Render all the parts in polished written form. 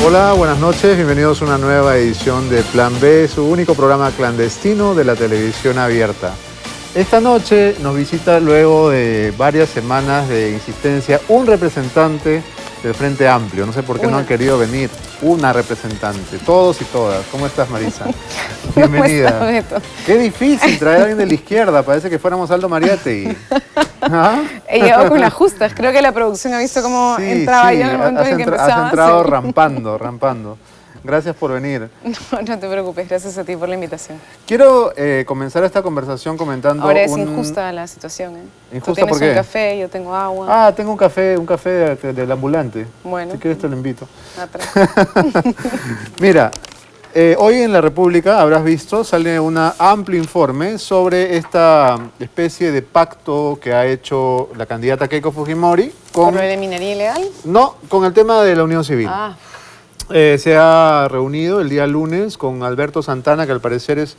Hola, buenas noches, bienvenidos a una nueva edición de Plan B, su único programa clandestino de la televisión abierta. Esta noche nos visita, luego de varias semanas de insistencia, un representante del Frente Amplio. No sé por qué no han querido venir. Una representante, todos y todas. ¿Cómo estás, Marisa? Bienvenida. ¿Cómo estás, Beto? Qué difícil traer a alguien de la izquierda, parece que fuéramos Aldo Mariátegui. ¿Ah? He llegado con las justas, creo que la producción ha visto cómo entraba yo en el momento en que empezaba. Has entrado rampando. Gracias por venir. No te preocupes, gracias a ti por la invitación. Quiero comenzar esta conversación comentando... Ahora es injusta la situación, ¿eh? ¿Injusta Tú por qué? tienes un café, yo tengo agua. Ah, tengo un café del ambulante. Bueno. Si quieres te lo invito. Atrás. Mira, hoy en La República, habrás visto, sale un amplio informe sobre esta especie de pacto que ha hecho la candidata Keiko Fujimori con... ¿Por lo de minería ilegal? No, con el tema de la unión civil. Ah. Se ha reunido el día lunes con Alberto Santana, que al parecer es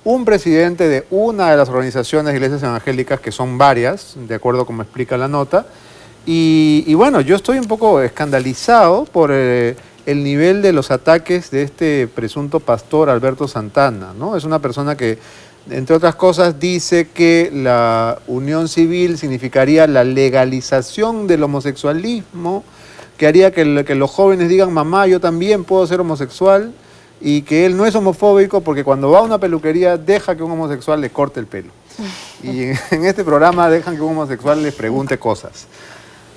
un presidente de una de las organizaciones de iglesias evangélicas, que son varias, de acuerdo a como explica la nota. Y bueno, yo estoy un poco escandalizado por el nivel de los ataques de este presunto pastor Alberto Santana, ¿no? Es una persona que, entre otras cosas, dice que la unión civil significaría la legalización del homosexualismo, que haría que los jóvenes digan, mamá, yo también puedo ser homosexual, y que él no es homofóbico porque cuando va a una peluquería deja que un homosexual le corte el pelo. Y en este programa dejan que un homosexual les pregunte cosas.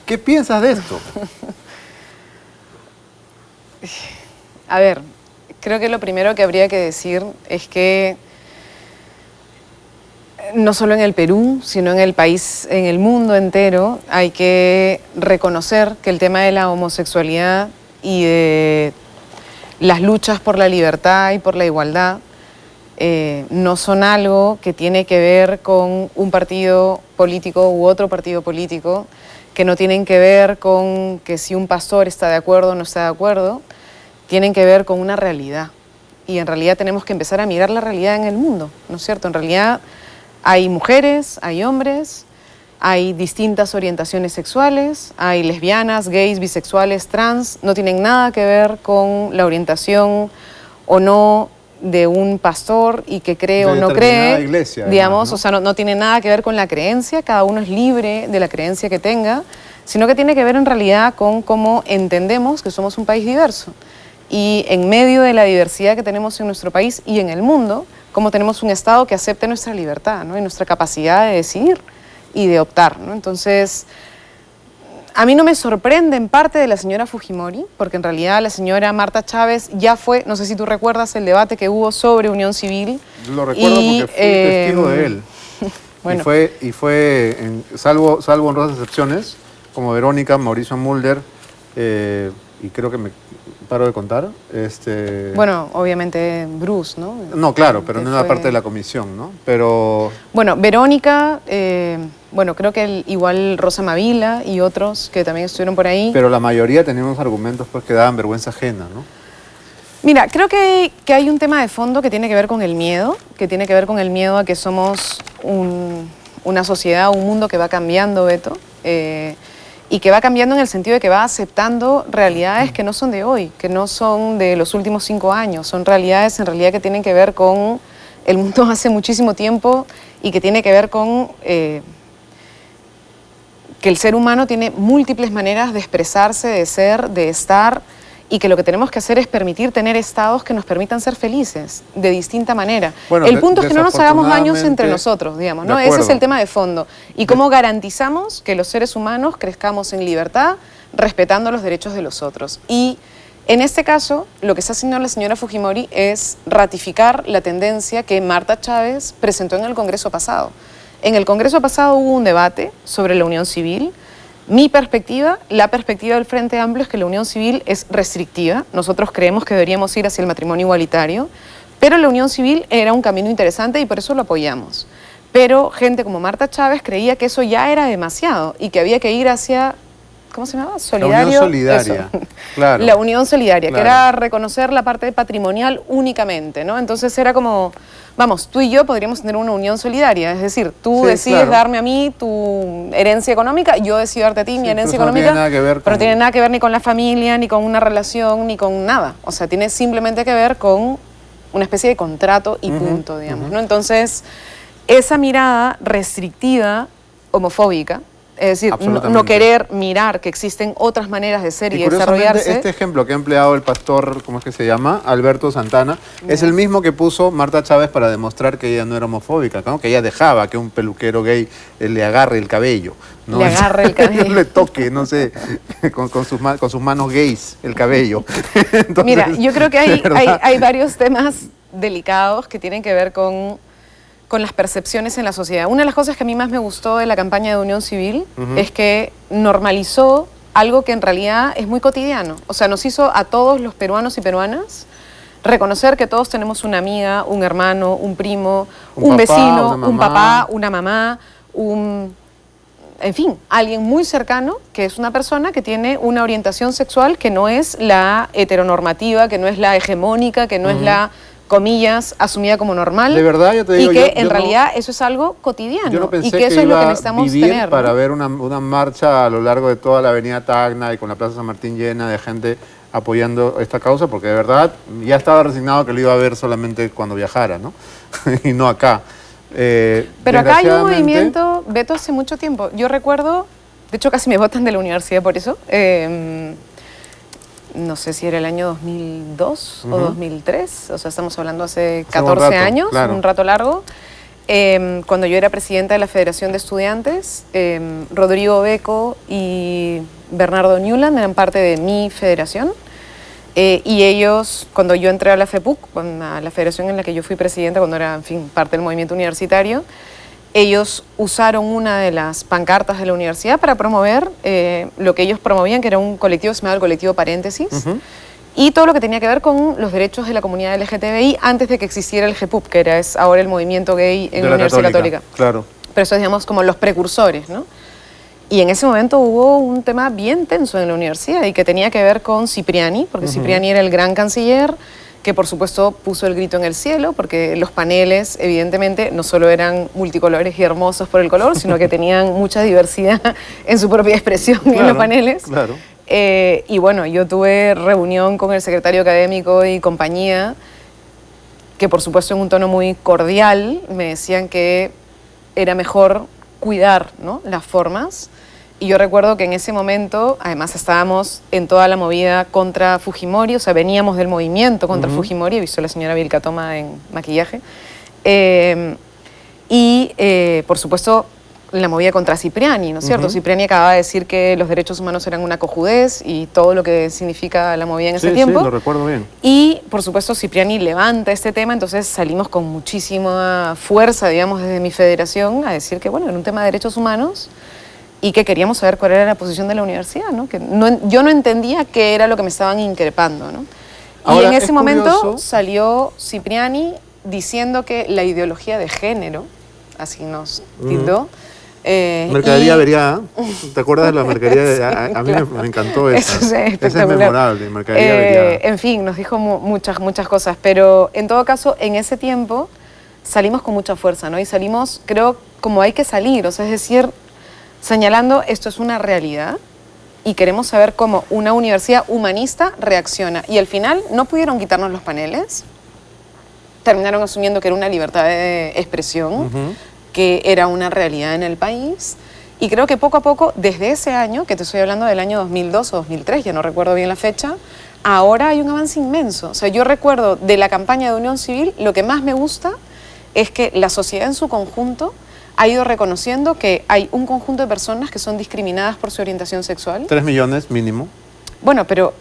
¿Qué piensas de esto? A ver, creo que lo primero que habría que decir es que no solo en el Perú, sino en el país, en el mundo entero, hay que reconocer que el tema de la homosexualidad y de las luchas por la libertad y por la igualdad no son algo que tiene que ver con un partido político u otro partido político, que no tienen que ver con que si un pastor está de acuerdo o no está de acuerdo, tienen que ver con una realidad. Y en realidad tenemos que empezar a mirar la realidad en el mundo, ¿no es cierto? En realidad hay mujeres, hay hombres, hay distintas orientaciones sexuales, hay lesbianas, gays, bisexuales, trans, no tienen nada que ver con la orientación o no de un pastor y que cree o no cree, iglesia, digamos, además, ¿no? O sea, no tiene nada que ver con la creencia, cada uno es libre de la creencia que tenga, sino que tiene que ver en realidad con cómo entendemos que somos un país diverso. Y en medio de la diversidad que tenemos en nuestro país y en el mundo, cómo tenemos un Estado que acepte nuestra libertad, ¿no? Y nuestra capacidad de decidir y de optar, ¿no? Entonces, a mí no me sorprende en parte de la señora Fujimori, porque en realidad la señora Marta Chávez ya fue, no sé si tú recuerdas el debate que hubo sobre unión civil. Lo recuerdo porque fui testigo de él. Bueno. Y fue salvo honrosas excepciones, como Verónica, Mauricio Mulder, y creo que me paro de contar. Bueno, obviamente Bruce, ¿no? No, claro, pero no era parte de la comisión, ¿no? Pero... Bueno, Verónica, bueno, creo que igual Rosa Mavila y otros que también estuvieron por ahí. Pero la mayoría tenían unos argumentos pues, que daban vergüenza ajena, ¿no? Mira, creo que hay un tema de fondo que tiene que ver con el miedo, a que somos una sociedad, un mundo que va cambiando, Beto, y que va cambiando en el sentido de que va aceptando realidades que no son de hoy, que no son de los últimos 5 años, son realidades en realidad que tienen que ver con el mundo hace muchísimo tiempo y que tiene que ver con que el ser humano tiene múltiples maneras de expresarse, de ser, de estar, y que lo que tenemos que hacer es permitir tener estados que nos permitan ser felices de distinta manera. Bueno, el punto es que no nos hagamos daños entre nosotros, digamos, ¿no? Ese es el tema de fondo. Y cómo garantizamos que los seres humanos crezcamos en libertad, respetando los derechos de los otros. Y en este caso, lo que está haciendo la señora Fujimori es ratificar la tendencia que Marta Chávez presentó en el Congreso pasado. En el Congreso pasado hubo un debate sobre la unión civil. Mi perspectiva, la perspectiva del Frente Amplio es que la unión civil es restrictiva. Nosotros creemos que deberíamos ir hacia el matrimonio igualitario, pero la unión civil era un camino interesante y por eso lo apoyamos. Pero gente como Marta Chávez creía que eso ya era demasiado y que había que ir hacia ¿cómo se llamaba? Solidario. La Unión Solidaria, eso. claro. La Unión Solidaria, Claro. que era reconocer la parte patrimonial únicamente, ¿no? Entonces era como, vamos, tú y yo podríamos tener una unión solidaria, es decir, tú Sí, decides claro. darme a mí tu herencia económica, yo decido darte a ti mi Sí, herencia pero eso no económica, tiene nada que ver pero con- no tiene nada que ver ni con la familia, ni con una relación, ni con nada. O sea, tiene simplemente que ver con una especie de contrato y punto, digamos, ¿no? Entonces, esa mirada restrictiva, homofóbica, es decir, no Absolutamente. querer mirar que existen otras maneras de ser y, Y curiosamente, desarrollarse. este ejemplo que ha empleado el pastor, ¿cómo es que se llama? Alberto Santana, es el mismo que puso Marta Chávez para demostrar que ella no era homofóbica, ¿no? Que ella dejaba que un peluquero gay le agarre el cabello. ¿no? Le agarre el cabello. le toque, no sé, con sus manos gays el cabello. Entonces, Mira, yo creo que de verdad, hay varios temas delicados que tienen que ver con las percepciones en la sociedad. Una de las cosas que a mí más me gustó de la campaña de Unión Civil es que normalizó algo que en realidad es muy cotidiano. O sea, nos hizo a todos los peruanos y peruanas reconocer que todos tenemos una amiga, un hermano, un primo, Un un papá, vecino, una un mamá. papá, una mamá, en fin, alguien muy cercano que es una persona que tiene una orientación sexual que no es la heteronormativa, que no es la hegemónica, que no es la, comillas, asumida como normal. De verdad, yo te digo, y que yo en no- realidad eso es algo cotidiano. Yo no pensé y que eso que es lo iba que a necesitamos vivir tener. para ¿no? ver una marcha a lo largo de toda la avenida Tacna y con la Plaza San Martín llena de gente apoyando esta causa, porque de verdad ya estaba resignado que lo iba a ver solamente cuando viajara, ¿no? Y no acá. Pero acá hay un Desgraciadamente- movimiento, Beto, hace mucho tiempo. Yo recuerdo, de hecho casi me botan de la universidad por eso. No sé si era el año 2002 o 2003, o sea, estamos hablando hace Hace un 14 rato, años, claro. un rato largo. Cuando yo era presidenta de la Federación de Estudiantes, Rodrigo Beco y Bernardo Newland eran parte de mi federación. Y ellos, cuando yo entré a la FEPUC, a la federación en la que yo fui presidenta, cuando era, en fin, parte del movimiento universitario, ellos usaron una de las pancartas de la universidad para promover lo que ellos promovían, que era un colectivo que se llamaba el Colectivo Paréntesis, y todo lo que tenía que ver con los derechos de la comunidad LGTBI antes de que existiera el GEPUB, que es ahora el movimiento gay en de la Universidad Católica. Claro. Pero eso es, digamos, como los precursores, ¿no? Y en ese momento hubo un tema bien tenso en la universidad y que tenía que ver con Cipriani, porque Cipriani era el gran canciller, que por supuesto puso el grito en el cielo, porque los paneles evidentemente no solo eran multicolores y hermosos por el color, sino que tenían mucha diversidad en su propia expresión en Claro, los paneles. claro. Y bueno, yo tuve reunión con el secretario académico y compañía, que por supuesto en un tono muy cordial me decían que era mejor cuidar, ¿no?, las formas. Y yo recuerdo que en ese momento, además estábamos en toda la movida contra Fujimori, o sea, veníamos del movimiento contra Fujimori, he visto a la señora Vilca Toma en maquillaje, por supuesto, la movida contra Cipriani, ¿no es cierto? Cipriani acababa de decir que los derechos humanos eran una cojudez y todo lo que significa la movida en ese tiempo. Sí, lo recuerdo bien. Y, por supuesto, Cipriani levanta este tema, entonces salimos con muchísima fuerza, digamos, desde mi federación a decir que, bueno, era un tema de derechos humanos y que queríamos saber cuál era la posición de la universidad, ¿no? Que yo no entendía qué era lo que me estaban increpando, ¿no? Ahora, y en es ese momento curioso. salió Cipriani diciendo que la ideología de género, así nos tildó, Mercadería Averiada. ¿Te acuerdas de la mercadería? Sí, A mí claro. me encantó esa. Eso es Esa es espectacular. memorable, Mercadería Averiada. En fin, nos dijo muchas cosas, pero en todo caso, en ese tiempo salimos con mucha fuerza, ¿no? Y salimos, creo, como hay que salir, o sea, es decir, señalando esto es una realidad y queremos saber cómo una universidad humanista reacciona. Y al final no pudieron quitarnos los paneles, terminaron asumiendo que era una libertad de expresión, que era una realidad en el país. Y creo que poco a poco, desde ese año, que te estoy hablando del año 2002 o 2003, ya no recuerdo bien la fecha, ahora hay un avance inmenso. O sea, yo recuerdo de la campaña de Unión Civil, lo que más me gusta es que la sociedad en su conjunto ha ido reconociendo que hay un conjunto de personas que son discriminadas por su orientación sexual. 3 millones mínimo. Bueno, pero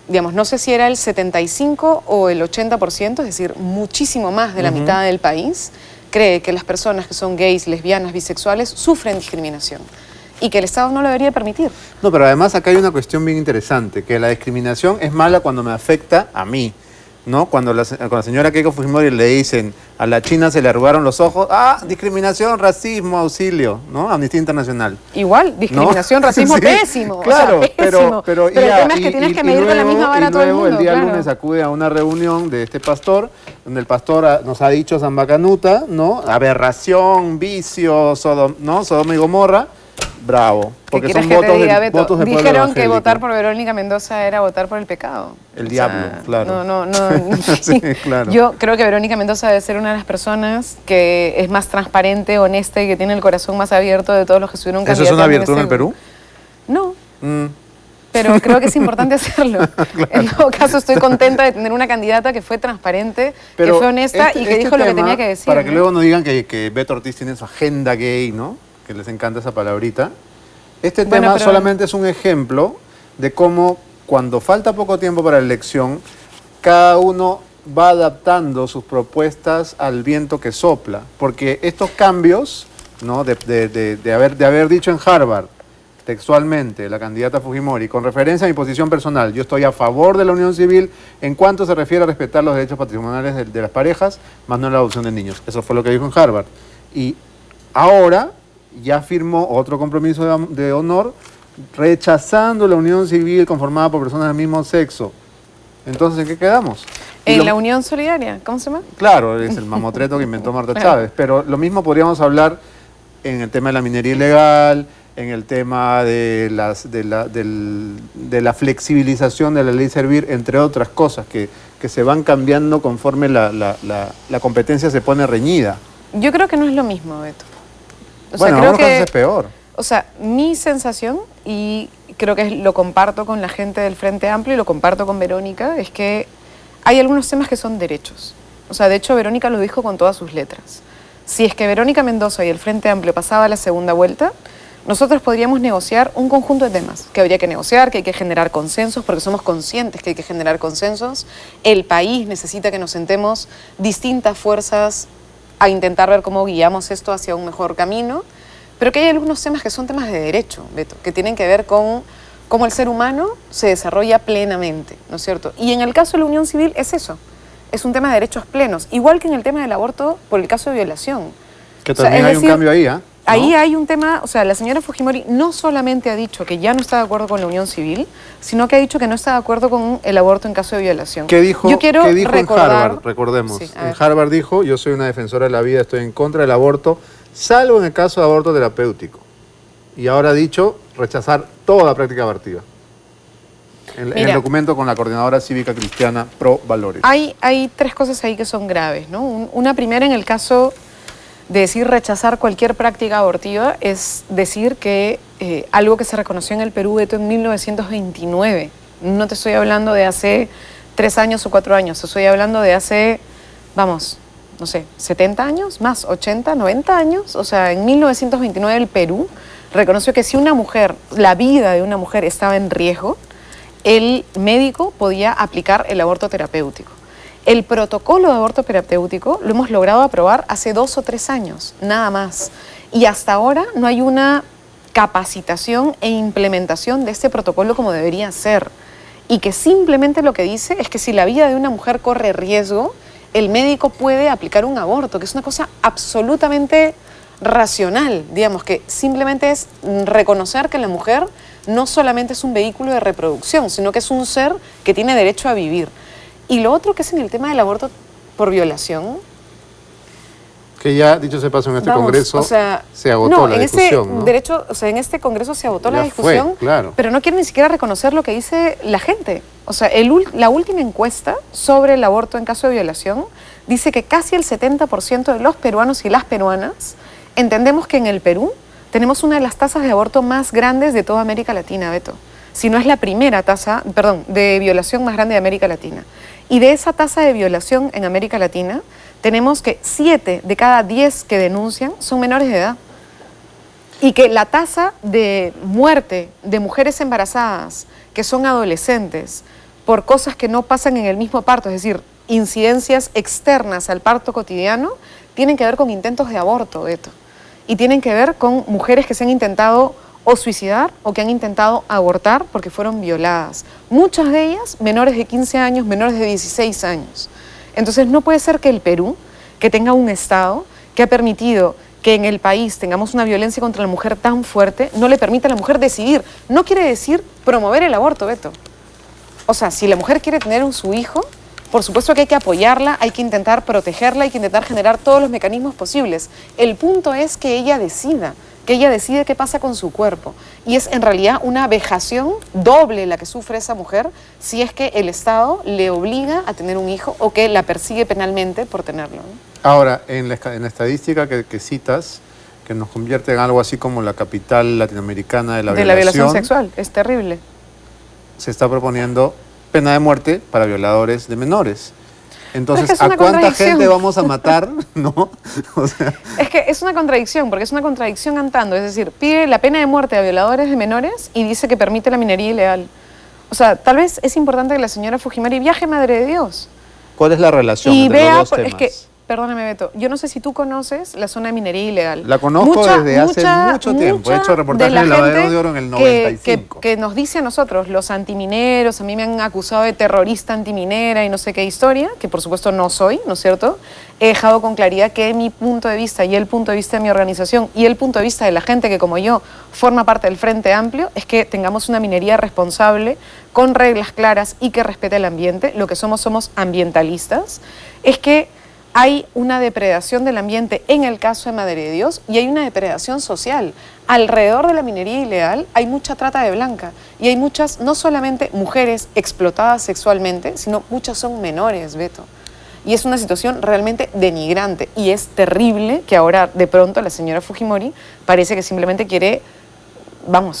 digamos, no sé si era el 75 o el 80%, es decir, muchísimo más de la mitad del país, cree que las personas que son gays, lesbianas, bisexuales, sufren discriminación y que el Estado no lo debería permitir. No, pero además acá hay una cuestión bien interesante, que la discriminación es mala cuando me afecta a mí, ¿no? Cuando la señora Keiko Fujimori le dicen a la China se le arrugaron los ojos, discriminación, racismo, auxilio, ¿no? Amnistía Internacional. Igual, discriminación, ¿no? racismo, Sí, pésimo. claro, o sea, pésimo. pero el tema es que tienes que medir con la misma vara a todo el mundo. El día claro. lunes acude a una reunión de este pastor, donde el pastor nos ha dicho San Bacanuta, ¿no? Aberración, vicio, Sodoma y Gomorra. Bravo, porque son votos del pueblo Dijeron que votar por Verónica Mendoza era votar por el pecado. El diablo, claro. No. Sí, claro. Yo creo que Verónica Mendoza debe ser una de las personas que es más transparente, honesta y que tiene el corazón más abierto de todos los que estuvieron candidatos. ¿Eso es una virtud en el Perú? No. Pero creo que es importante hacerlo. Claro. En todo caso, estoy contenta de tener una candidata que fue transparente, que fue honesta y que dijo lo que tenía que decir. Para que luego no digan que Beto Ortiz tiene su agenda gay, ¿no? Que les encanta esa palabrita. Este tema solamente es un ejemplo de cómo cuando falta poco tiempo para la elección, cada uno va adaptando sus propuestas al viento que sopla. Porque estos cambios, ¿no? de haber dicho en Harvard, textualmente, la candidata Fujimori, con referencia a mi posición personal, yo estoy a favor de la unión civil en cuanto se refiere a respetar los derechos patrimoniales de las parejas, más no la adopción de niños. Eso fue lo que dijo en Harvard. Y ahora ya firmó otro compromiso de honor rechazando la unión civil conformada por personas del mismo sexo. Entonces, ¿en qué quedamos? En la Unión Solidaria, ¿cómo se llama? Claro, es el mamotreto que inventó Marta Chávez, pero lo mismo podríamos hablar en el tema de la minería ilegal, en el tema de la flexibilización de la ley Servir, entre otras cosas que se van cambiando conforme la competencia se pone reñida. Yo creo que no es lo mismo, Beto. Bueno, en algunos casos es peor. O sea, mi sensación, y creo que lo comparto con la gente del Frente Amplio y lo comparto con Verónica, es que hay algunos temas que son derechos. O sea, de hecho, Verónica lo dijo con todas sus letras. Si es que Verónica Mendoza y el Frente Amplio pasaba a la segunda vuelta, nosotros podríamos negociar un conjunto de temas que habría que negociar, que hay que generar consensos, porque somos conscientes que hay que generar consensos. El país necesita que nos sentemos distintas fuerzas a intentar ver cómo guiamos esto hacia un mejor camino, pero que hay algunos temas que son temas de derecho, Beto, que tienen que ver con cómo el ser humano se desarrolla plenamente, ¿no es cierto? Y en el caso de la unión civil es eso, es un tema de derechos plenos, igual que en el tema del aborto por el caso de violación. Que también hay un cambio ahí, ¿ah? Ahí hay un tema, o sea, la señora Fujimori no solamente ha dicho que ya no está de acuerdo con la unión civil, sino que ha dicho que no está de acuerdo con el aborto en caso de violación. ¿Qué dijo en Harvard? Recordemos, sí, en Harvard dijo, yo soy una defensora de la vida, estoy en contra del aborto, salvo en el caso de aborto terapéutico. Y ahora ha dicho rechazar toda práctica abortiva. En el documento con la Coordinadora Cívica Cristiana Pro Valores. Hay tres cosas ahí que son graves, ¿no? Una primera, en el caso de decir rechazar cualquier práctica abortiva, es decir que algo que se reconoció en el Perú, Beto, en 1929. No te estoy hablando de hace 3 años o 4 años, estoy hablando de hace, vamos, no sé, 70 años, más 80, 90 años. O sea, en 1929 el Perú reconoció que si una mujer, la vida de una mujer estaba en riesgo, el médico podía aplicar el aborto terapéutico. El protocolo de aborto terapéutico lo hemos logrado aprobar hace 2 o 3 años, nada más. Y hasta ahora no hay una capacitación e implementación de este protocolo como debería ser. Y que simplemente lo que dice es que si la vida de una mujer corre riesgo, el médico puede aplicar un aborto, que es una cosa absolutamente racional, digamos, que simplemente es reconocer que la mujer no solamente es un vehículo de reproducción, sino que es un ser que tiene derecho a vivir. Y lo otro que es en el tema del aborto por violación. Que ya, dicho sea paso, en este Congreso se agotó la discusión, ¿no? Derecho, o sea, en este Congreso se agotó la discusión, claro. Pero no quieren ni siquiera reconocer lo que dice la gente. O sea, la última encuesta sobre el aborto en caso de violación dice que casi el 70% de los peruanos y las peruanas entendemos que en el Perú tenemos una de las tasas de aborto más grandes de toda América Latina, Beto. Si no es la primera tasa, de violación más grande de América Latina. Y de esa tasa de violación en América Latina, tenemos que 7 de cada 10 que denuncian son menores de edad. Y que la tasa de muerte de mujeres embarazadas que son adolescentes por cosas que no pasan en el mismo parto, es decir, incidencias externas al parto cotidiano, tienen que ver con intentos de aborto, Beto. Y tienen que ver con mujeres que se han intentado o suicidar o que han intentado abortar porque fueron violadas. Muchas de ellas menores de 15 años, menores de 16 años. Entonces no puede ser que el Perú, que tenga un Estado que ha permitido que en el país tengamos una violencia contra la mujer tan fuerte, no le permita a la mujer decidir. No quiere decir promover el aborto, Beto. O sea, si la mujer quiere tener su hijo, por supuesto que hay que apoyarla, hay que intentar protegerla, hay que intentar generar todos los mecanismos posibles. El punto es que ella decida qué pasa con su cuerpo. Y es en realidad una vejación doble la que sufre esa mujer si es que el Estado le obliga a tener un hijo o que la persigue penalmente por tenerlo, ¿no? Ahora, en la estadística que citas, que nos convierte en algo así como la capital latinoamericana de la violación sexual, es terrible. Se está proponiendo pena de muerte para violadores de menores. Entonces, es que ¿a cuánta gente vamos a matar? ¿No? O sea... Es que es una contradicción, porque es una contradicción andando. Es decir, pide la pena de muerte a violadores de menores y dice que permite la minería ilegal. O sea, tal vez es importante que la señora Fujimori viaje, Madre de Dios. ¿Cuál es la relación entre los dos temas? Es que, perdóname, Beto, yo no sé si tú conoces la zona de minería ilegal. La conozco desde hace mucho tiempo. He hecho reportajes de lavadero de oro en el 95. Que nos dice a nosotros, los antimineros, a mí me han acusado de terrorista antiminera y no sé qué historia, que por supuesto no soy, ¿no es cierto? He dejado con claridad que mi punto de vista y el punto de vista de mi organización y el punto de vista de la gente que como yo forma parte del Frente Amplio es que tengamos una minería responsable, con reglas claras y que respete el ambiente. Lo que somos ambientalistas. Es que hay una depredación del ambiente en el caso de Madre de Dios y hay una depredación social. Alrededor de la minería ilegal hay mucha trata de blanca y hay muchas, no solamente mujeres explotadas sexualmente, sino muchas son menores, Beto. Y es una situación realmente denigrante y es terrible que ahora de pronto la señora Fujimori parece que simplemente quiere,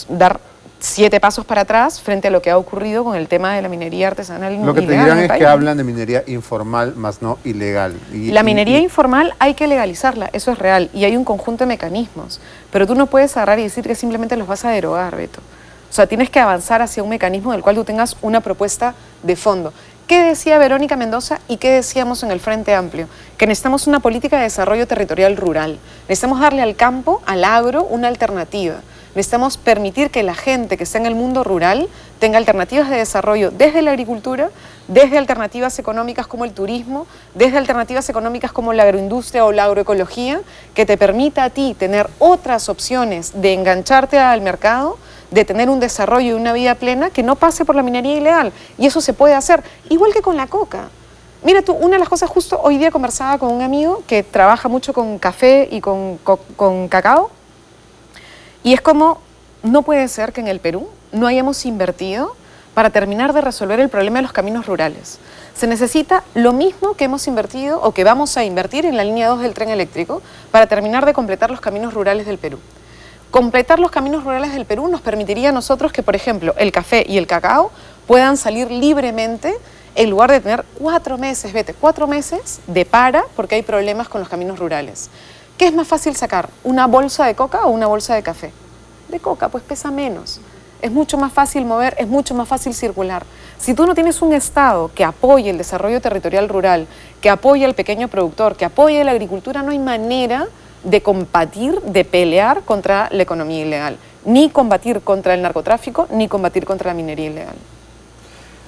dar 7 pasos para atrás frente a lo que ha ocurrido con el tema de la minería artesanal ilegal. Lo que te dirán es que hablan de minería informal, más no ilegal. La minería informal hay que legalizarla, eso es real, y hay un conjunto de mecanismos. Pero tú no puedes agarrar y decir que simplemente los vas a derogar, Beto. O sea, tienes que avanzar hacia un mecanismo del cual tú tengas una propuesta de fondo. ¿Qué decía Verónica Mendoza y qué decíamos en el Frente Amplio? Que necesitamos una política de desarrollo territorial rural. Necesitamos darle al campo, al agro, una alternativa. Necesitamos permitir que la gente que está en el mundo rural tenga alternativas de desarrollo desde la agricultura, desde alternativas económicas como el turismo, desde alternativas económicas como la agroindustria o la agroecología, que te permita a ti tener otras opciones de engancharte al mercado, de tener un desarrollo y una vida plena que no pase por la minería ilegal. Y eso se puede hacer, igual que con la coca. Mira tú, una de las cosas, justo hoy día conversaba con un amigo que trabaja mucho con café y con cacao, y es como, no puede ser que en el Perú no hayamos invertido para terminar de resolver el problema de los caminos rurales. Se necesita lo mismo que hemos invertido o que vamos a invertir en la línea 2 del tren eléctrico para terminar de completar los caminos rurales del Perú. Completar los caminos rurales del Perú nos permitiría a nosotros que, por ejemplo, el café y el cacao puedan salir libremente en lugar de tener 4 meses, 4 meses de para porque hay problemas con los caminos rurales. ¿Qué es más fácil sacar? ¿Una bolsa de coca o una bolsa de café? De coca, pues pesa menos. Es mucho más fácil mover, es mucho más fácil circular. Si tú no tienes un Estado que apoye el desarrollo territorial rural, que apoye al pequeño productor, que apoye la agricultura, no hay manera de combatir, de pelear contra la economía ilegal. Ni combatir contra el narcotráfico, ni combatir contra la minería ilegal.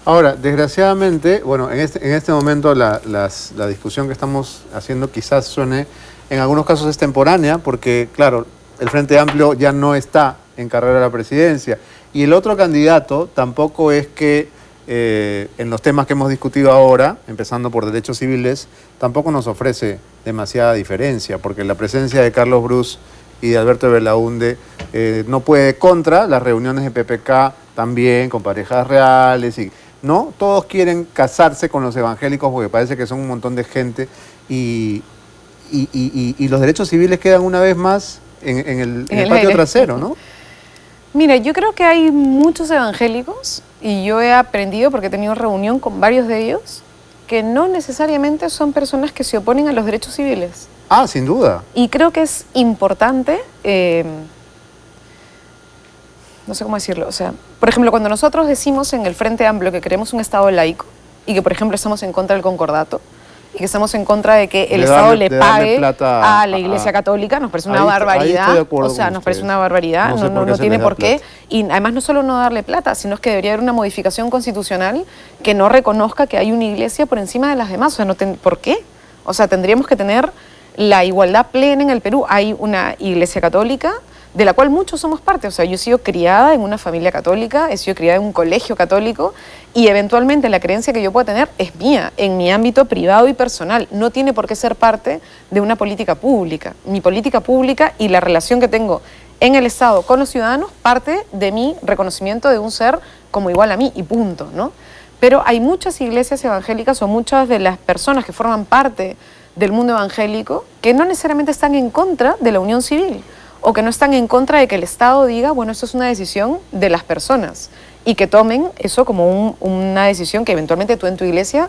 Ahora, desgraciadamente, bueno, en este momento la discusión que estamos haciendo quizás suene, en algunos casos es temporánea, porque, claro, el Frente Amplio ya no está en carrera a la presidencia. Y el otro candidato tampoco es que en los temas que hemos discutido ahora, empezando por derechos civiles, tampoco nos ofrece demasiada diferencia, porque la presencia de Carlos Brus y de Alberto Belaúnde no puede contra las reuniones de PPK también con parejas reales y no todos quieren casarse con los evangélicos porque parece que son un montón de gente y los derechos civiles quedan una vez más en el patio trasero, ¿no? Mira, yo creo que hay muchos evangélicos y yo he aprendido, porque he tenido reunión con varios de ellos, que no necesariamente son personas que se oponen a los derechos civiles. Ah, sin duda. Y creo que es importante, no sé cómo decirlo, o sea, por ejemplo, cuando nosotros decimos en el Frente Amplio que queremos un Estado laico y que, por ejemplo, estamos en contra del concordato, y que estamos en contra de que el De Estado darle- le de darle pague plata a la Iglesia Católica, nos parece una ahí barbaridad. estoy de acuerdo O sea, con nos parece ustedes. una barbaridad, No sé por qué no se tiene les da por qué. plata. Y además no solo no darle plata, sino es que debería haber una modificación constitucional que no reconozca que hay una iglesia por encima de las demás. O sea, ¿por qué? O sea, tendríamos que tener la igualdad plena en el Perú. Hay una iglesia católica de la cual muchos somos parte. O sea, yo he sido criada en una familia católica, he sido criada en un colegio católico y eventualmente la creencia que yo pueda tener es mía, en mi ámbito privado y personal. No tiene por qué ser parte de una política pública. Mi política pública y la relación que tengo en el Estado con los ciudadanos parte de mi reconocimiento de un ser como igual a mí y punto, ¿no? Pero hay muchas iglesias evangélicas o muchas de las personas que forman parte del mundo evangélico que no necesariamente están en contra de la unión civil o que no están en contra de que el Estado diga, bueno, esto es una decisión de las personas y que tomen eso como una decisión que eventualmente tú en tu iglesia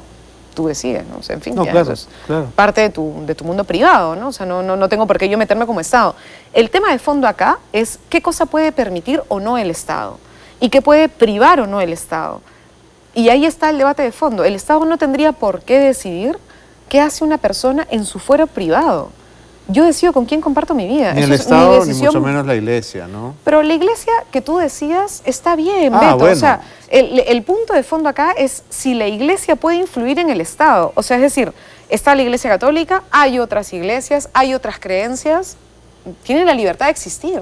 tú decides, ¿no? O sea, en fin, No, ya, claro, eso es claro. parte de tu mundo privado, ¿no? O sea, no tengo por qué yo meterme como Estado. El tema de fondo acá es qué cosa puede permitir o no el Estado y qué puede privar o no el Estado. Y ahí está el debate de fondo. El Estado no tendría por qué decidir qué hace una persona en su fuero privado. Yo decido con quién comparto mi vida. Ni el Eso es mi Estado, ni decisión. mucho menos la Iglesia, ¿no? Pero la iglesia que tú decías está bien, Ah, Beto. bueno. O sea, el punto de fondo acá es si la iglesia puede influir en el Estado. O sea, es decir, está la iglesia católica, hay otras iglesias, hay otras creencias, tienen la libertad de existir.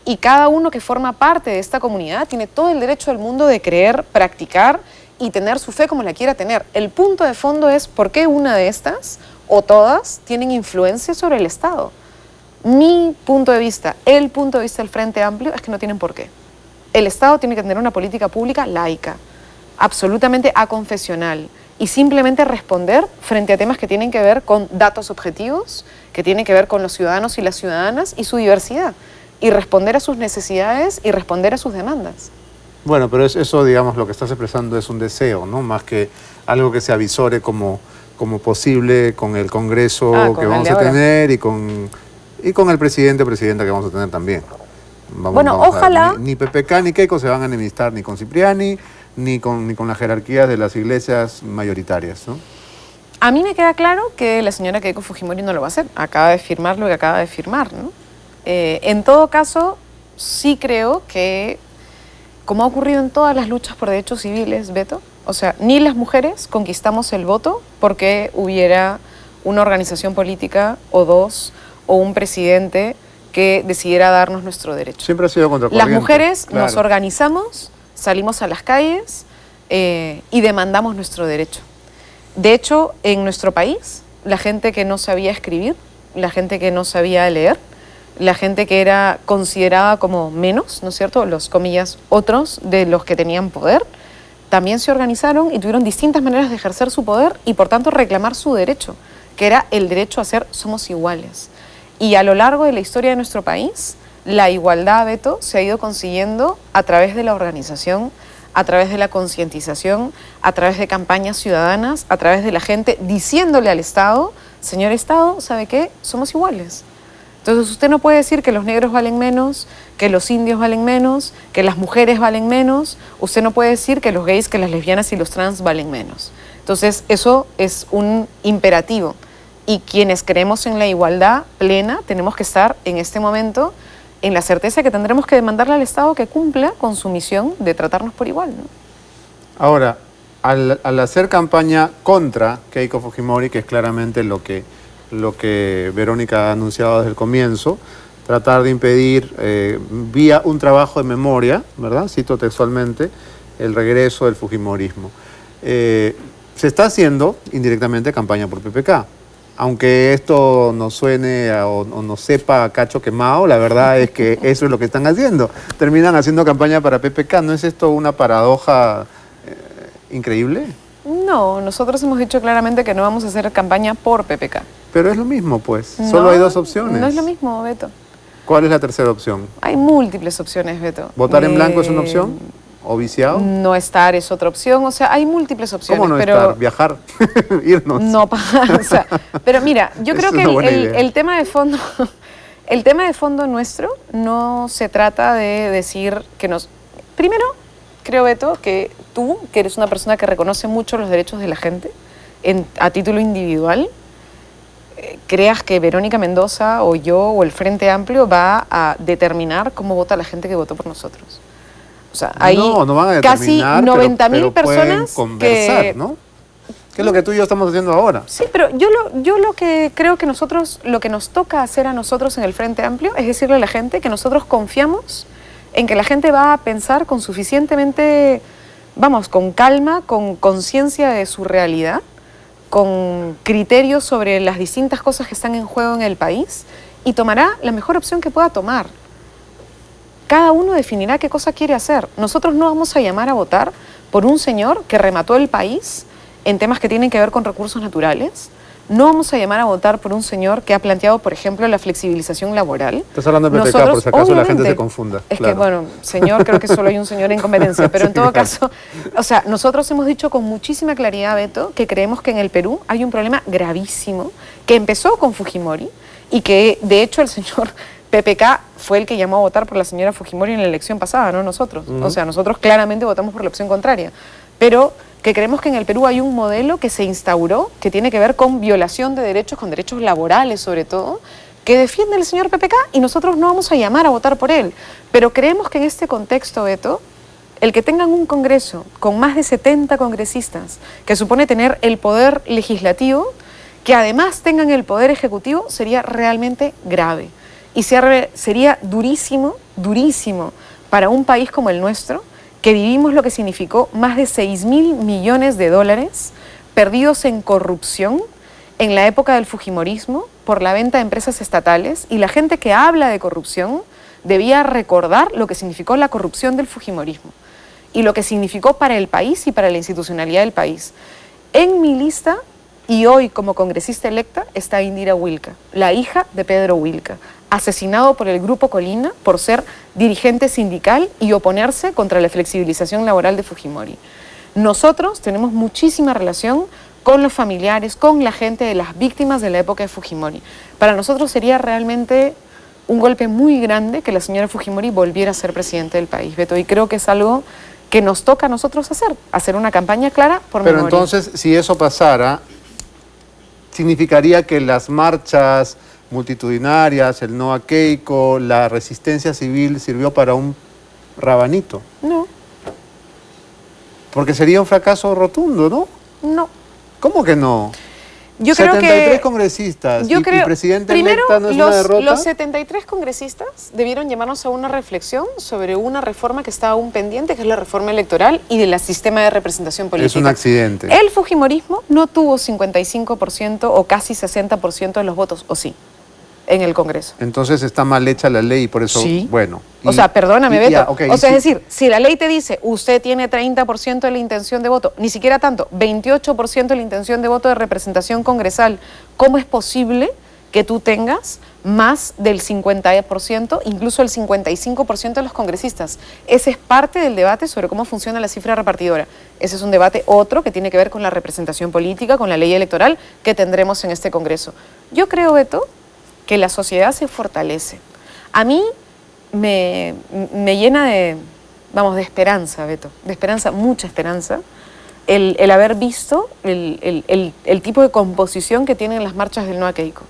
Y cada uno que forma parte de esta comunidad tiene todo el derecho del mundo de creer, practicar y tener su fe como la quiera tener. El punto de fondo es por qué una de estas o todas tienen influencia sobre el Estado. Mi punto de vista, el punto de vista del Frente Amplio es que no tienen por qué. El Estado tiene que tener una política pública laica, absolutamente aconfesional y simplemente responder frente a temas que tienen que ver con datos objetivos, que tienen que ver con los ciudadanos y las ciudadanas y su diversidad, y responder a sus necesidades y responder a sus demandas. Bueno, pero eso, digamos, lo que estás expresando es un deseo, ¿no? Más que algo que se avisore como posible con el Congreso con que el vamos de a ahora. tener y con el presidente o presidenta que vamos a tener también. Bueno, a ver, ojalá. Ni PPK ni Keiko se van a enemistar ni con Cipriani, ni con las jerarquías de las iglesias mayoritarias, ¿no? A mí me queda claro que la señora Keiko Fujimori no lo va a hacer. Acaba de firmar lo que acaba de firmar, ¿no? En todo caso, sí creo que, como ha ocurrido en todas las luchas por derechos civiles, Beto, o sea, ni las mujeres conquistamos el voto porque hubiera una organización política o dos o un presidente que decidiera darnos nuestro derecho. Siempre ha sido contracorriente. Las mujeres claro. nos organizamos, salimos a las calles y demandamos nuestro derecho. De hecho, en nuestro país, la gente que no sabía escribir, la gente que no sabía leer, la gente que era considerada como menos, ¿no es cierto?, los, comillas, otros de los que tenían poder, también se organizaron y tuvieron distintas maneras de ejercer su poder y, por tanto, reclamar su derecho, que era el derecho a ser somos iguales. Y a lo largo de la historia de nuestro país, la igualdad, Beto, se ha ido consiguiendo a través de la organización, a través de la concientización, a través de campañas ciudadanas, a través de la gente diciéndole al Estado, señor Estado, ¿sabe qué? Somos iguales. Entonces usted no puede decir que los negros valen menos, que los indios valen menos, que las mujeres valen menos. Usted no puede decir que los gays, que las lesbianas y los trans valen menos. Entonces eso es un imperativo. Y quienes creemos en la igualdad plena tenemos que estar en este momento en la certeza que tendremos que demandarle al Estado que cumpla con su misión de tratarnos por igual, ¿no? Ahora, al hacer campaña contra Keiko Fujimori, que es claramente lo que Verónica ha anunciado desde el comienzo, tratar de impedir, vía un trabajo de memoria, ¿verdad? Cito textualmente, el regreso del fujimorismo. Se está haciendo indirectamente campaña por PPK. Aunque esto nos suene o nos sepa a cacho quemado, la verdad es que eso es lo que están haciendo. Terminan haciendo campaña para PPK. ¿No es esto una paradoja increíble? No, nosotros hemos dicho claramente que no vamos a hacer campaña por PPK. Pero es lo mismo, pues. No, Solo hay dos opciones. No es lo mismo, Beto. ¿Cuál es la tercera opción? Hay múltiples opciones, Beto. ¿Votar en blanco es una opción? ¿O viciado? No estar es otra opción. O sea, hay múltiples opciones. ¿Cómo no pero estar? ¿Viajar? ¿Irnos? No pasa. Pero mira, yo Es creo que una buena idea. el tema de fondo, el tema de fondo nuestro no se trata de decir que nos... Primero, creo, Beto, que tú, que eres una persona que reconoce mucho los derechos de la gente a título individual, creas que Verónica Mendoza o yo o el Frente Amplio va a determinar cómo vota la gente que votó por nosotros. O sea, hay no van a casi determinar, 90.000 personas pueden conversar, que... ¿no? ¿Qué es lo que tú y yo estamos haciendo ahora? Sí, pero yo lo que creo que nosotros, lo que nos toca hacer a nosotros en el Frente Amplio es decirle a la gente que nosotros confiamos en que la gente va a pensar con suficientemente, vamos, con calma, con conciencia de su realidad, con criterios sobre las distintas cosas que están en juego en el país y tomará la mejor opción que pueda tomar. Cada uno definirá qué cosa quiere hacer. Nosotros no vamos a llamar a votar por un señor que remató el país en temas que tienen que ver con recursos naturales. No vamos a llamar a votar por un señor que ha planteado, por ejemplo, la flexibilización laboral. Estás hablando de PPK, por si acaso la gente se confunda. Es que, bueno, señor, creo que solo hay un señor en competencia, pero en todo caso, o sea, nosotros hemos dicho con muchísima claridad, Beto, que creemos que en el Perú hay un problema gravísimo que empezó con Fujimori y que, de hecho, el señor PPK fue el que llamó a votar por la señora Fujimori en la elección pasada, no nosotros. O sea, nosotros claramente votamos por la opción contraria. Pero que creemos que en el Perú hay un modelo que se instauró, que tiene que ver con violación de derechos, con derechos laborales sobre todo, que defiende el señor PPK y nosotros no vamos a llamar a votar por él. Pero creemos que en este contexto, Beto, el que tengan un Congreso con más de 70 congresistas, que supone tener el poder legislativo, que además tengan el poder ejecutivo, sería realmente grave. Y sería durísimo, durísimo para un país como el nuestro, que vivimos lo que significó más de 6.000 millones de dólares perdidos en corrupción en la época del fujimorismo por la venta de empresas estatales, y la gente que habla de corrupción debía recordar lo que significó la corrupción del fujimorismo y lo que significó para el país y para la institucionalidad del país. En mi lista, y hoy como congresista electa, está Indira Wilca, la hija de Pedro Wilca, asesinado por el Grupo Colina por ser dirigente sindical y oponerse contra la flexibilización laboral de Fujimori. Nosotros tenemos muchísima relación con los familiares, con la gente de las víctimas de la época de Fujimori. Para nosotros sería realmente un golpe muy grande que la señora Fujimori volviera a ser presidente del país, Beto, y creo que es algo que nos toca a nosotros hacer una campaña clara por memoria. Pero entonces, si eso pasara, significaría que las marchas multitudinarias, el no a Keiko, la resistencia civil sirvió para un rabanito. No. Porque sería un fracaso rotundo, ¿no? No. ¿Cómo que no? Yo creo 73 que, congresistas yo y creo, presidente primero, electa no es una derrota. Los 73 congresistas debieron llamarnos a una reflexión sobre una reforma que está aún pendiente, que es la reforma electoral y del sistema de representación política. Es un accidente. El fujimorismo no tuvo 55% o casi 60% de los votos, ¿o sí? En el Congreso. Entonces está mal hecha la ley y por eso, sí. Bueno. O sea, perdóname, Beto. Okay, o sea, es decir, si la ley te dice, usted tiene 30% de la intención de voto, ni siquiera tanto, 28% de la intención de voto de representación congresal, ¿cómo es posible que tú tengas más del 50%, incluso el 55% de los congresistas? Ese es parte del debate sobre cómo funciona la cifra repartidora. Ese es un debate otro que tiene que ver con la representación política, con la ley electoral que tendremos en este Congreso. Yo creo, Beto, que la sociedad se fortalece. A mí me llena de, vamos, de esperanza, Beto, de esperanza, mucha esperanza, el haber visto el tipo de composición que tienen las marchas del No a Keiko.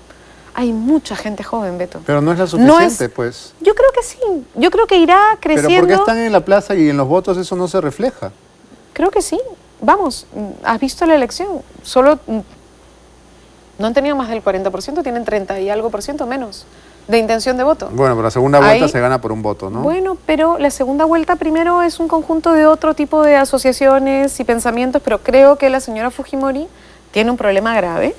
Hay mucha gente joven, Beto. Pero no es la suficiente, pues. Yo creo que sí, yo creo que irá creciendo. ¿Pero por qué están en la plaza y en los votos eso no se refleja? Creo que sí. Vamos, ¿has visto la elección? Solo... No han tenido más del 40%, tienen 30 y algo por ciento menos de intención de voto. Bueno, pero la segunda vuelta se gana por un voto, ¿no? Bueno, pero la segunda vuelta primero es un conjunto de otro tipo de asociaciones y pensamientos, pero creo que la señora Fujimori tiene un problema grave.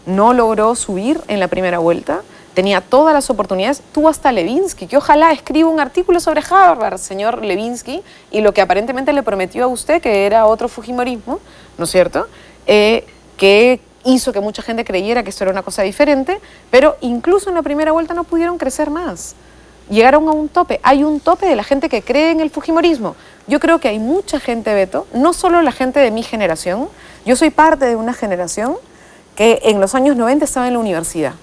No logró subir en la primera vuelta, tenía todas las oportunidades. Tuvo hasta Levinsky, que ojalá escriba un artículo sobre Harvard, señor Levinsky, y lo que aparentemente le prometió a usted, que era otro Fujimorismo, ¿no es cierto?, que hizo que mucha gente creyera que esto era una cosa diferente, pero incluso en la primera vuelta no pudieron crecer más. Llegaron a un tope. Hay un tope de la gente que cree en el fujimorismo. Yo creo que hay mucha gente, Beto, no solo la gente de mi generación. Yo soy parte de una generación que en los años 90 estaba en la universidad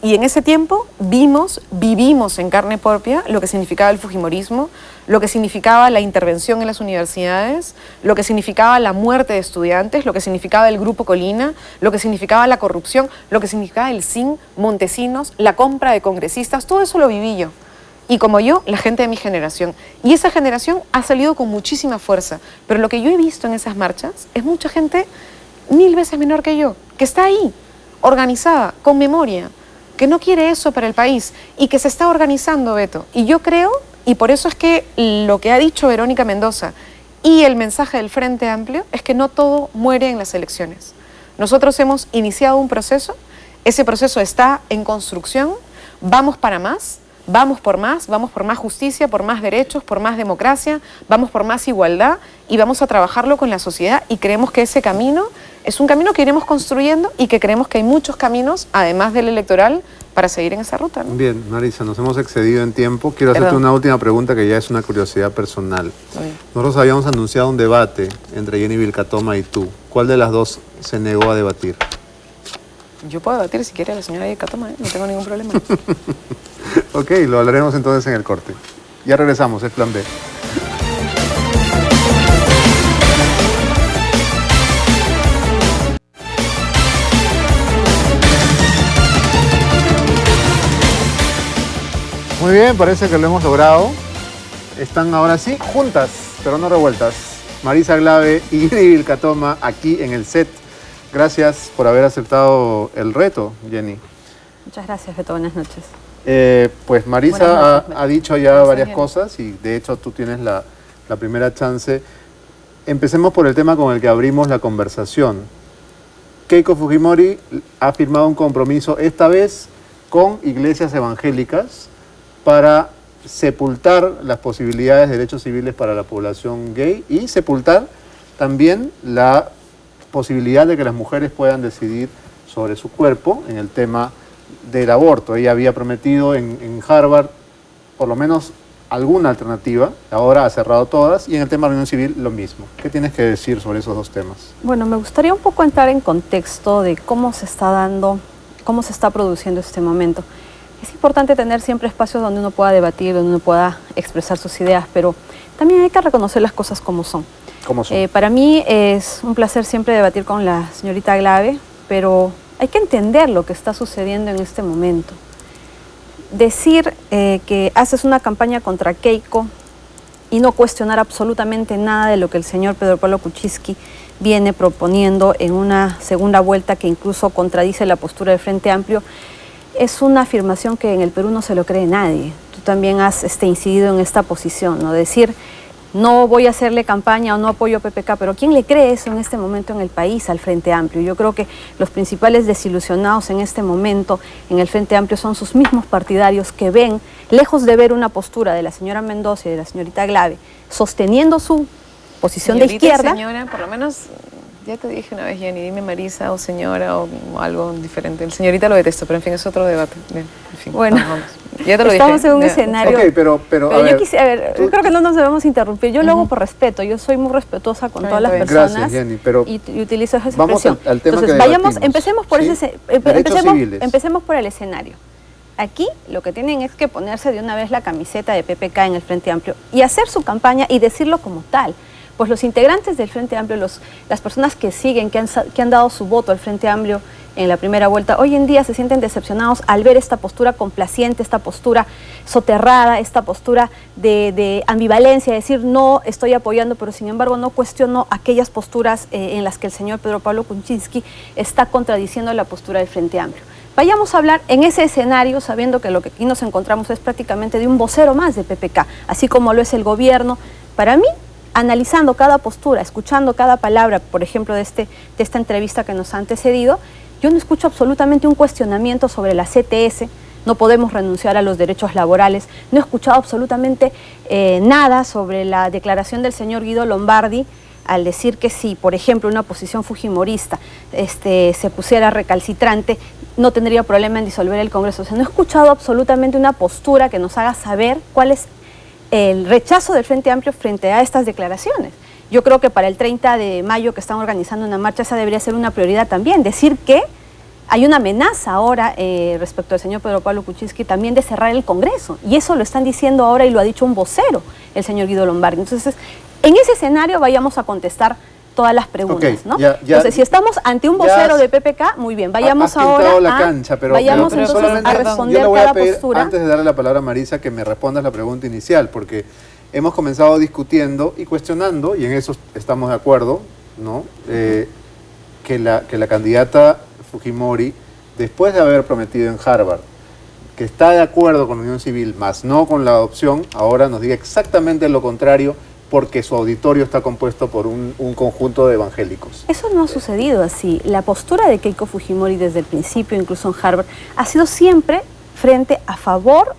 Y en ese tiempo vivimos en carne propia lo que significaba el fujimorismo, lo que significaba la intervención en las universidades, lo que significaba la muerte de estudiantes, lo que significaba el Grupo Colina, lo que significaba la corrupción, lo que significaba el SIN, Montesinos, la compra de congresistas, todo eso lo viví yo. Y como yo, la gente de mi generación. Y esa generación ha salido con muchísima fuerza. Pero lo que yo he visto en esas marchas es mucha gente 1000 veces menor que yo, que está ahí, organizada, con memoria, que no quiere eso para el país y que se está organizando, Beto. Y yo creo, y por eso es que lo que ha dicho Verónica Mendoza y el mensaje del Frente Amplio es que no todo muere en las elecciones. Nosotros hemos iniciado un proceso, ese proceso está en construcción, vamos para más, vamos por más justicia, por más derechos, por más democracia, vamos por más igualdad y vamos a trabajarlo con la sociedad y creemos que ese camino es un camino que iremos construyendo y que creemos que hay muchos caminos, además del electoral, para seguir en esa ruta, ¿no? Bien, Marisa, nos hemos excedido en tiempo. Quiero hacerte una última pregunta que ya es una curiosidad personal. Nosotros habíamos anunciado un debate entre Jenny Vilcatoma y tú. ¿Cuál de las dos se negó a debatir? Yo puedo debatir si quiere la señora Vilcatoma, no tengo ningún problema. Ok, lo hablaremos entonces en el corte. Ya regresamos, es Plan B. Muy bien, parece que lo hemos logrado. Están ahora sí juntas, pero no revueltas. Marisa Glave y Jenny Vilcatoma aquí en el set. Gracias por haber aceptado el reto, Jenny. Muchas gracias, Beto. Buenas noches. Pues Marisa ha dicho ya varias cosas y de hecho tú tienes la primera chance. Empecemos por el tema con el que abrimos la conversación. Keiko Fujimori ha firmado un compromiso esta vez con iglesias evangélicas para sepultar las posibilidades de derechos civiles para la población gay y sepultar también la posibilidad de que las mujeres puedan decidir sobre su cuerpo en el tema del aborto. Ella había prometido en Harvard por lo menos alguna alternativa, ahora ha cerrado todas, y en el tema de la unión civil lo mismo. ¿Qué tienes que decir sobre esos dos temas? Bueno, me gustaría un poco entrar en contexto de cómo se está dando, cómo se está produciendo este momento. Es importante tener siempre espacios donde uno pueda debatir, donde uno pueda expresar sus ideas, pero también hay que reconocer las cosas como son. ¿Cómo son? Para mí es un placer siempre debatir con la señorita Glave, pero hay que entender lo que está sucediendo en este momento. Decir que haces una campaña contra Keiko y no cuestionar absolutamente nada de lo que el señor Pedro Pablo Kuczynski viene proponiendo en una segunda vuelta que incluso contradice la postura del Frente Amplio, es una afirmación que en el Perú no se lo cree nadie. Tú también has incidido en esta posición, ¿no? Decir, no voy a hacerle campaña o no apoyo a PPK, pero ¿quién le cree eso en este momento en el país al Frente Amplio? Yo creo que los principales desilusionados en este momento en el Frente Amplio son sus mismos partidarios que ven, lejos de ver una postura de la señora Mendoza y de la señorita Glave, sosteniendo su posición de izquierda. Señora, por lo menos, ya te dije una vez, Jenny, dime Marisa o señora o algo diferente. El señorita lo detesto, pero en fin, es otro debate. Bien, en fin, bueno, vamos. Ya te lo estamos dije. en un escenario. Ok, pero yo creo que no nos debemos interrumpir. Yo lo hago por respeto. Yo soy muy respetuosa con todas las personas. Gracias, Jenny, pero y utilizo esa vamos expresión. al tema. Entonces, que vayamos, debatimos, empecemos por ¿sí? empecemos por el escenario. Aquí lo que tienen es que ponerse de una vez la camiseta de PPK en el Frente Amplio y hacer su campaña y decirlo como tal. Pues los integrantes del Frente Amplio, las personas que siguen, que han dado su voto al Frente Amplio en la primera vuelta, hoy en día se sienten decepcionados al ver esta postura complaciente, esta postura soterrada, esta postura de ambivalencia, decir no estoy apoyando, pero sin embargo no cuestiono aquellas posturas en las que el señor Pedro Pablo Kuczynski está contradiciendo la postura del Frente Amplio. Vayamos a hablar en ese escenario, sabiendo que lo que aquí nos encontramos es prácticamente de un vocero más de PPK, así como lo es el gobierno. Para mí, analizando cada postura, escuchando cada palabra, por ejemplo, de esta entrevista que nos ha antecedido, yo no escucho absolutamente un cuestionamiento sobre la CTS, no podemos renunciar a los derechos laborales, no he escuchado absolutamente nada sobre la declaración del señor Guido Lombardi, al decir que si, por ejemplo, una posición fujimorista se pusiera recalcitrante, no tendría problema en disolver el Congreso. O sea, no he escuchado absolutamente una postura que nos haga saber cuál es el rechazo del Frente Amplio frente a estas declaraciones. Yo creo que para el 30 de mayo que están organizando una marcha, esa debería ser una prioridad también, decir que Hay una amenaza ahora respecto al señor Pedro Pablo Kuczynski también de cerrar el Congreso. Y eso lo están diciendo ahora y lo ha dicho un vocero, el señor Guido Lombardi. Entonces, en ese escenario vayamos a contestar todas las preguntas, ¿no? Entonces, si estamos ante un vocero de PPK, muy bien, vayamos ahora la cancha, pero vayamos entonces a responder yo le voy cada a pedir, postura. antes de darle la palabra a Marisa, que me respondas la pregunta inicial, porque hemos comenzado discutiendo y cuestionando, y en eso estamos de acuerdo, ¿no? Que la candidata Fujimori, después de haber prometido en Harvard que está de acuerdo con la unión civil, más no con la adopción, ahora nos diga exactamente lo contrario, porque su auditorio está compuesto por un conjunto de evangélicos. Eso no ha sucedido así. La postura de Keiko Fujimori desde el principio, incluso en Harvard, ha sido siempre frente a favor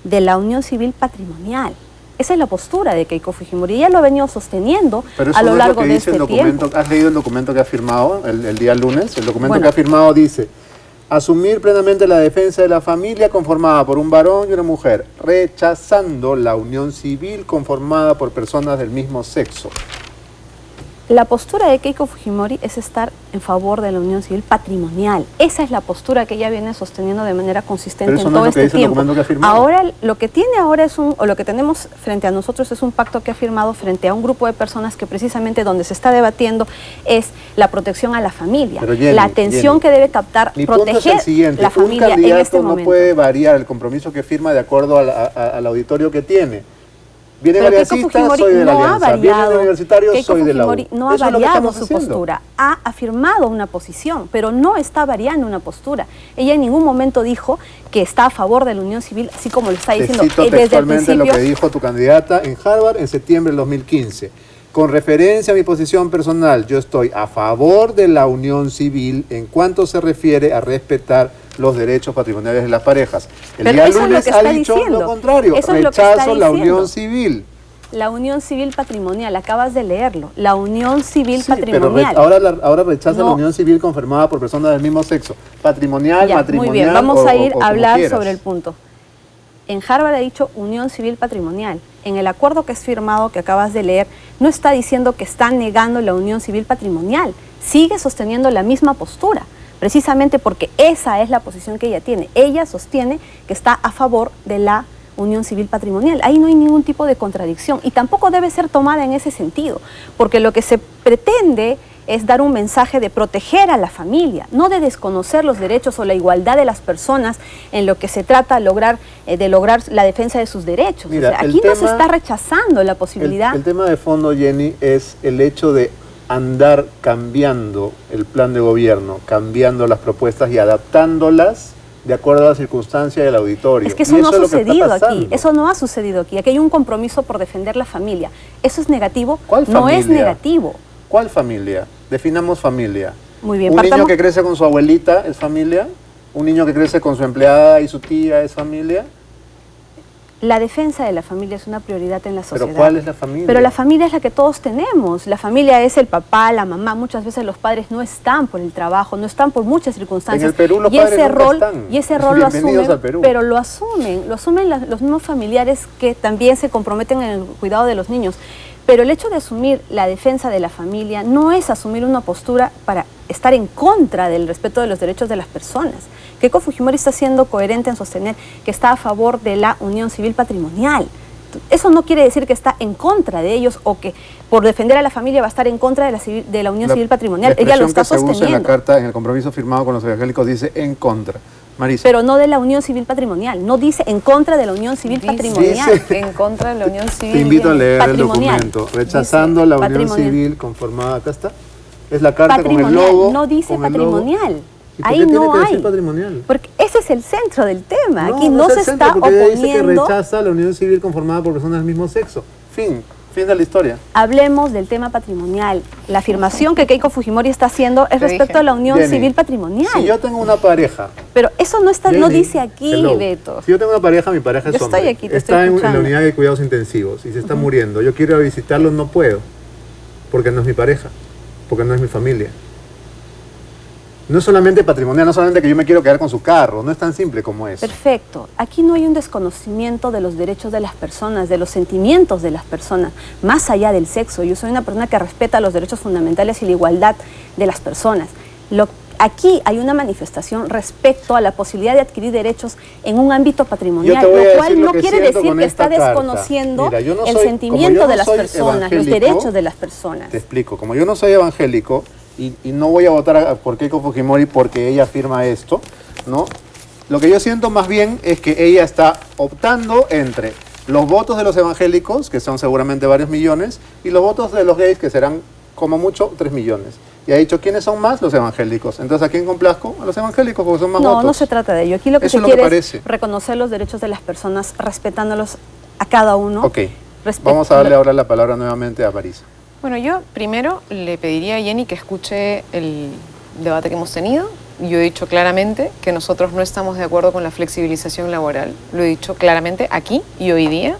de la unión civil patrimonial. Esa es la postura de Keiko Fujimori. Ella lo ha venido sosteniendo a lo largo de este tiempo. ¿Has leído el documento que ha firmado el día lunes? El documento que ha firmado dice: asumir plenamente la defensa de la familia conformada por un varón y una mujer, rechazando la unión civil conformada por personas del mismo sexo. La postura de Keiko Fujimori es estar en favor de la unión civil patrimonial. Esa es la postura que ella viene sosteniendo de manera consistente en todo este tiempo. Ahora, lo que tiene ahora o lo que tenemos frente a nosotros es un pacto que ha firmado frente a un grupo de personas que precisamente donde se está debatiendo es la protección a la familia, Jenny, la atención que debe captar, proteger la familia en este momento. No puede variar el compromiso que firma de acuerdo al auditorio que tiene. Viene variacista, soy de la alianza. Viene de universitario, soy de la U. No ha variado su postura, ha afirmado una posición, pero no está variando una postura. Ella en ningún momento dijo que está a favor de la unión civil, así como lo está diciendo desde el principio. Lo que dijo tu candidata en Harvard en septiembre del 2015. Con referencia a mi posición personal, yo estoy a favor de la unión civil en cuanto se refiere a respetar los derechos patrimoniales de las parejas. El día lunes ha dicho lo contrario, rechazo la unión civil. La unión civil patrimonial, acabas de leerlo, la unión civil patrimonial. Pero ahora rechaza la unión civil conformada por personas del mismo sexo, patrimonial, matrimonial. Muy bien, vamos a ir a hablar sobre el punto. En Harvard ha dicho unión civil patrimonial. En el acuerdo que es firmado, que acabas de leer, no está diciendo que está negando la unión civil patrimonial. Sigue sosteniendo la misma postura, precisamente porque esa es la posición que ella tiene. Ella sostiene que está a favor de la unión civil patrimonial. Ahí no hay ningún tipo de contradicción y tampoco debe ser tomada en ese sentido, porque lo que se pretende es dar un mensaje de proteger a la familia, no de desconocer los derechos o la igualdad de las personas en lo que se trata de lograr la defensa de sus derechos. Mira, o sea, aquí no se está rechazando la posibilidad. El tema de fondo, Jenny, es el hecho de andar cambiando el plan de gobierno, cambiando las propuestas y adaptándolas de acuerdo a las circunstancias del auditorio. Es que eso no ha sucedido aquí, eso no ha sucedido aquí. Aquí hay un compromiso por defender la familia. ¿Eso es negativo? ¿Cuál familia? No es negativo. ¿Cuál familia? Definamos familia. Muy bien. ¿Un niño que crece con su abuelita es familia? ¿Un niño que crece con su empleada y su tía es familia? La defensa de la familia es una prioridad en la sociedad. ¿Pero cuál es la familia? Pero la familia es la que todos tenemos. La familia es el papá, la mamá. Muchas veces los padres no están por el trabajo, no están por muchas circunstancias. En el Perú los padres nunca están. Y ese rol lo asumen, pero lo asumen los mismos familiares que también se comprometen en el cuidado de los niños. Pero el hecho de asumir la defensa de la familia no es asumir una postura para estar en contra del respeto de los derechos de las personas. Keiko Fujimori está siendo coherente en sostener que está a favor de la unión civil patrimonial. Eso no quiere decir que está en contra de ellos o que por defender a la familia va a estar en contra de la unión civil patrimonial. Ella lo está sosteniendo. Se usa en la carta, en el compromiso firmado con los evangélicos, dice en contra. Marisa. Pero no de la unión civil patrimonial, no dice en contra de la unión civil patrimonial. Dice en contra de la unión civil. Te invito a leer el documento. Rechazando la unión civil conformada, acá está. Es la carta con el logo. No dice patrimonial. Ahí no hay. Patrimonial? Porque ese es el centro del tema. No, aquí no se está oponiendo. Dice que rechaza la unión civil conformada por personas del mismo sexo. Fin de la historia. Hablemos del tema patrimonial. La afirmación que Keiko Fujimori está haciendo es respecto a la unión civil patrimonial. Si yo tengo una pareja. Pero eso no está, no dice aquí, Beto. Si yo tengo una pareja, mi pareja es hombre. Está en la unidad de cuidados intensivos y se está muriendo. Yo quiero ir a visitarlo, no puedo. Porque no es mi pareja. Porque no es mi familia. No es solamente patrimonial, no solamente que yo me quiero quedar con su carro, no es tan simple como eso. Perfecto. Aquí no hay un desconocimiento de los derechos de las personas, de los sentimientos de las personas, más allá del sexo. Yo soy una persona que respeta los derechos fundamentales y la igualdad de las personas. aquí hay una manifestación respecto a la posibilidad de adquirir derechos en un ámbito patrimonial, Yo te voy a lo decir cual lo no que quiere siento decir con que esta está carta. desconociendo Mira, yo no el soy- sentimiento como yo de no las soy personas, los evangélico, derechos de las personas. Te explico, como yo no soy evangélico y no voy a votar por Keiko Fujimori porque ella afirma esto, ¿no? Lo que yo siento más bien es que ella está optando entre los votos de los evangélicos, que son seguramente varios millones, y los votos de los gays, que serán como mucho 3 millones. Y ha dicho, ¿quiénes son más? Los evangélicos. Entonces, ¿a quién complazco? A los evangélicos, porque son más votos. No se trata de ello. Aquí lo que Eso se es lo que quiere parece. es reconocer los derechos de las personas, respetándolos a cada uno. Ok, vamos a darle ahora la palabra nuevamente a Marisa. Bueno, yo primero le pediría a Jenny que escuche el debate que hemos tenido. Yo he dicho claramente que nosotros no estamos de acuerdo con la flexibilización laboral. Lo he dicho claramente aquí y hoy día.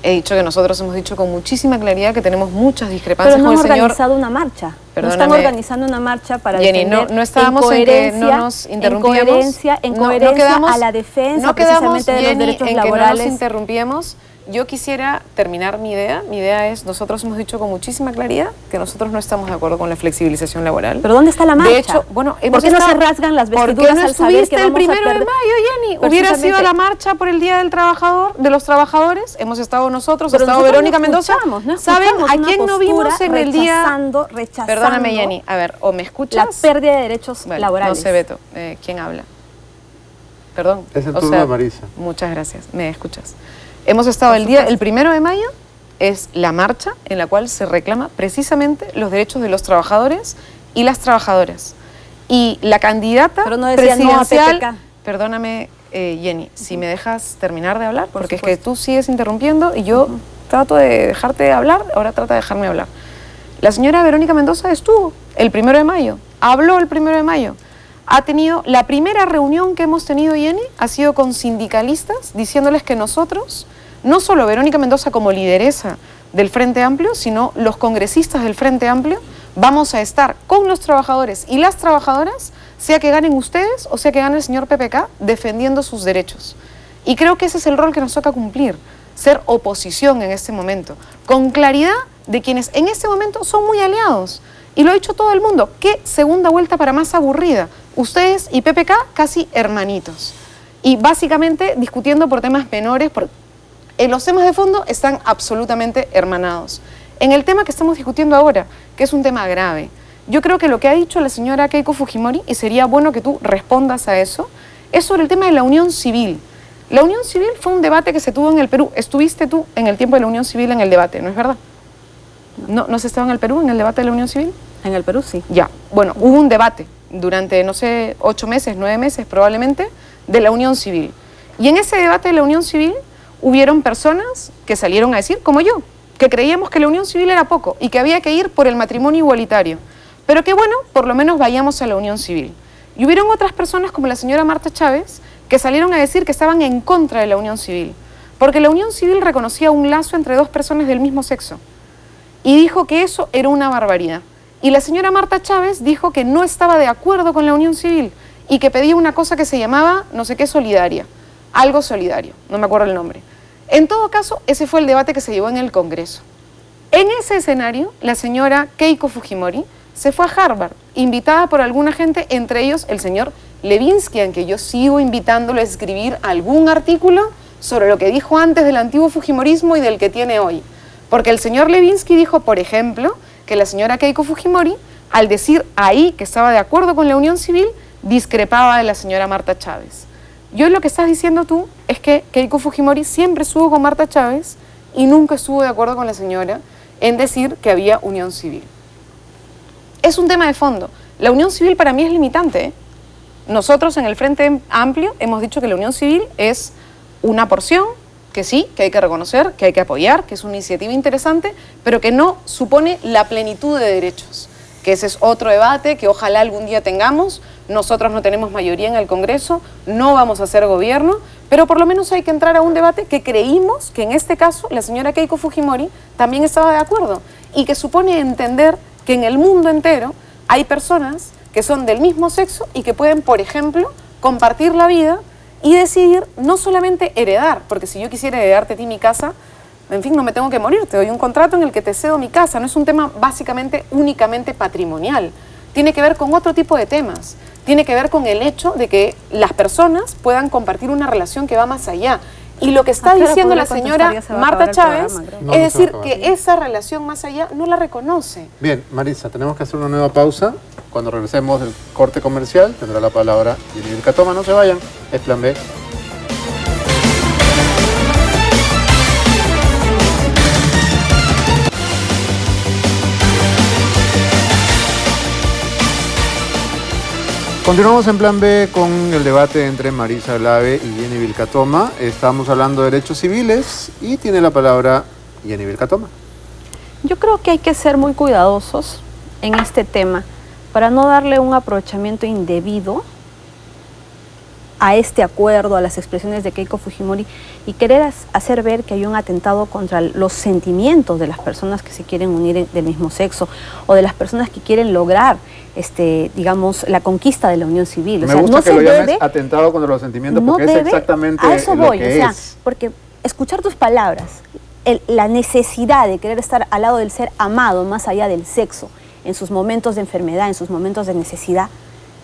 He dicho que nosotros hemos dicho con muchísima claridad que tenemos muchas discrepancias Pero no con han el señor. organizado una marcha. Perdóname. No están organizando una marcha para Jenny, defender no estábamos en que no nos interrumpíamos. en coherencia a la defensa no quedamos, precisamente de los Jenny, derechos en que no laborales. nos interrumpíamos. Yo quisiera terminar mi idea. Mi idea es, nosotros hemos dicho con muchísima claridad que nosotros no estamos de acuerdo con la flexibilización laboral. ¿Pero dónde está la marcha? De hecho, bueno, ¿por qué no se rasgan las vestiduras ¿Por qué no al saber estuviste que el vamos a 1 de perder? mayo, Jenny? Hubiera sido la marcha por el Día del Trabajador, de los trabajadores. Hemos estado nosotros, ha Pero estado nosotros Verónica no Mendoza. escuchamos, ¿Saben a una quién no vimos en el día? Rechazando Perdóname, Jenny. A ver, o me escuchas. la pérdida de derechos Vale, laborales. No sé, Beto. ¿Quién habla? Perdón. Es el turno de Marisa. Muchas gracias. ¿Me escuchas? Hemos estado el 1 de mayo, es la marcha en la cual se reclama precisamente los derechos de los trabajadores y las trabajadoras. Y la candidata Pero no decía no a presidencial... PPK. Perdóname, Jenny, si me dejas terminar de hablar, porque es que tú sigues interrumpiendo y yo trato de dejarte hablar, ahora trata de dejarme hablar. La señora Verónica Mendoza estuvo el 1 de mayo, habló el 1 de mayo. Ha tenido, la primera reunión que hemos tenido, Jenny, ha sido con sindicalistas diciéndoles que nosotros, no solo Verónica Mendoza como lideresa del Frente Amplio, sino los congresistas del Frente Amplio, vamos a estar con los trabajadores y las trabajadoras, sea que ganen ustedes o sea que gane el señor PPK, defendiendo sus derechos. Y creo que ese es el rol que nos toca cumplir, ser oposición en este momento, con claridad de quienes en este momento son muy aliados. Y lo ha dicho todo el mundo, qué segunda vuelta para más aburrida. Ustedes y PPK casi hermanitos. Y básicamente discutiendo por temas menores, en los temas de fondo están absolutamente hermanados. En el tema que estamos discutiendo ahora, que es un tema grave, yo creo que lo que ha dicho la señora Keiko Fujimori, y sería bueno que tú respondas a eso, es sobre el tema de la unión civil. La unión civil fue un debate que se tuvo en el Perú. Estuviste tú en el tiempo de la unión civil en el debate, ¿no es verdad? ¿No se estaba en el Perú en el debate de la unión civil? En el Perú sí. Ya, bueno, hubo un debate durante, no sé, 8 meses, 9 meses probablemente, de la unión civil. Y en ese debate de la unión civil hubieron personas que salieron a decir, como yo, que creíamos que la unión civil era poco y que había que ir por el matrimonio igualitario. Pero que bueno, por lo menos vayamos a la unión civil. Y hubieron otras personas como la señora Marta Chávez que salieron a decir que estaban en contra de la unión civil, porque la unión civil reconocía un lazo entre dos personas del mismo sexo y dijo que eso era una barbaridad. Y la señora Marta Chávez dijo que no estaba de acuerdo con la unión civil y que pedía una cosa que se llamaba no sé qué solidaria, algo solidario, no me acuerdo el nombre. En todo caso, ese fue el debate que se llevó en el Congreso. En ese escenario, la señora Keiko Fujimori se fue a Harvard, invitada por alguna gente, entre ellos el señor Levinsky, en que yo sigo invitándolo a escribir algún artículo sobre lo que dijo antes del antiguo Fujimorismo y del que tiene hoy. Porque el señor Levinsky dijo, por ejemplo, que la señora Keiko Fujimori, al decir ahí que estaba de acuerdo con la unión civil, discrepaba de la señora Marta Chávez. Yo lo que estás diciendo tú es que Keiko Fujimori siempre estuvo con Marta Chávez y nunca estuvo de acuerdo con la señora en decir que había unión civil. Es un tema de fondo. La unión civil para mí es limitante, ¿eh? Nosotros en el Frente Amplio hemos dicho que la unión civil es una porción, que sí, que hay que reconocer, que hay que apoyar, que es una iniciativa interesante, pero que no supone la plenitud de derechos, que ese es otro debate que ojalá algún día tengamos. Nosotros no tenemos mayoría en el Congreso, no vamos a hacer gobierno, pero por lo menos hay que entrar a un debate que creímos que en este caso la señora Keiko Fujimori también estaba de acuerdo y que supone entender que en el mundo entero hay personas que son del mismo sexo y que pueden, por ejemplo, compartir la vida y decidir no solamente heredar, porque si yo quisiera heredarte a ti mi casa, en fin, no me tengo que morir, te doy un contrato en el que te cedo mi casa, no es un tema básicamente únicamente patrimonial, tiene que ver con otro tipo de temas. tiene que ver con el hecho de que las personas puedan compartir una relación que va más allá. Y lo que está diciendo la señora Marta Chávez es decir que esa relación más allá no la reconoce. Bien, Marisa, tenemos que hacer una nueva pausa. Cuando regresemos del corte comercial, tendrá la palabra Jenny Vilcatoma. No se vayan, es Plan B. Continuamos en Plan B con el debate entre Marisa Glave y Jenny Vilcatoma. Estamos hablando de derechos civiles y tiene la palabra Jenny Vilcatoma. Yo creo que hay que ser muy cuidadosos en este tema para no darle un aprovechamiento indebido a este acuerdo, a las expresiones de Keiko Fujimori y querer hacer ver que hay un atentado contra los sentimientos de las personas que se quieren unir del mismo sexo o de las personas que quieren lograr, digamos, la conquista de la unión civil. Me gusta que lo llames atentado contra los sentimientos porque es exactamente a eso lo voy, que es. Porque escuchar tus palabras, la necesidad de querer estar al lado del ser amado más allá del sexo, en sus momentos de enfermedad, en sus momentos de necesidad,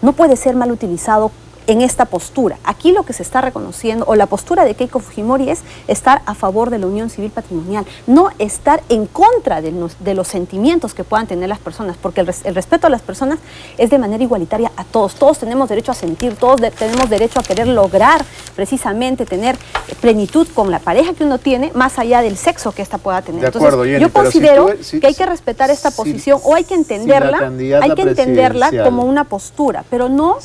no puede ser mal utilizado en esta postura. Aquí lo que se está reconociendo, o la postura de Keiko Fujimori, es estar a favor de la unión civil patrimonial, no estar en contra de los sentimientos que puedan tener las personas, porque el respeto a las personas es de manera igualitaria a todos. Todos tenemos derecho a sentir, todos tenemos derecho a querer lograr precisamente tener plenitud con la pareja que uno tiene, más allá del sexo que ésta pueda tener. De acuerdo, entonces, Jenny, yo considero que hay que respetar esta posición, o hay que entenderla como una postura, pero no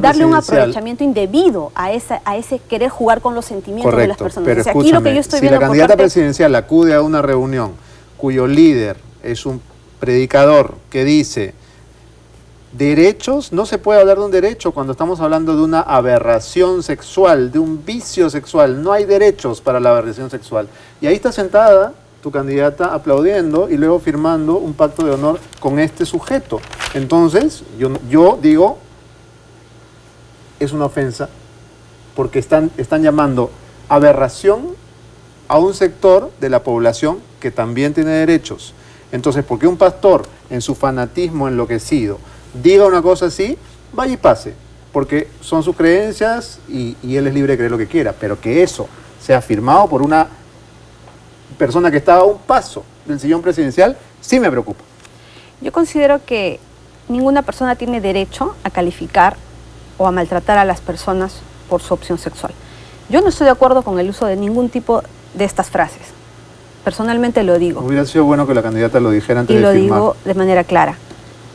darle un aprovechamiento indebido a ese querer jugar con los sentimientos de las personas. Pero aquí lo que yo estoy viendo la candidata presidencial acude a una reunión cuyo líder es un predicador que dice derechos, no se puede hablar de un derecho cuando estamos hablando de una aberración sexual, de un vicio sexual. No hay derechos para la aberración sexual. Y ahí está sentada tu candidata aplaudiendo y luego firmando un pacto de honor con este sujeto. Entonces, yo digo, es una ofensa porque están llamando aberración a un sector de la población que también tiene derechos. Entonces, ¿por qué un pastor en su fanatismo enloquecido diga una cosa así? Vaya y pase, porque son sus creencias y él es libre de creer lo que quiera, pero que eso sea firmado por una persona que estaba a un paso del sillón presidencial, sí me preocupa. Yo considero que ninguna persona tiene derecho a calificar o a maltratar a las personas por su opción sexual. Yo no estoy de acuerdo con el uso de ningún tipo de estas frases. Personalmente lo digo. Hubiera sido bueno que la candidata lo dijera antes de firmar. Y lo digo de manera clara.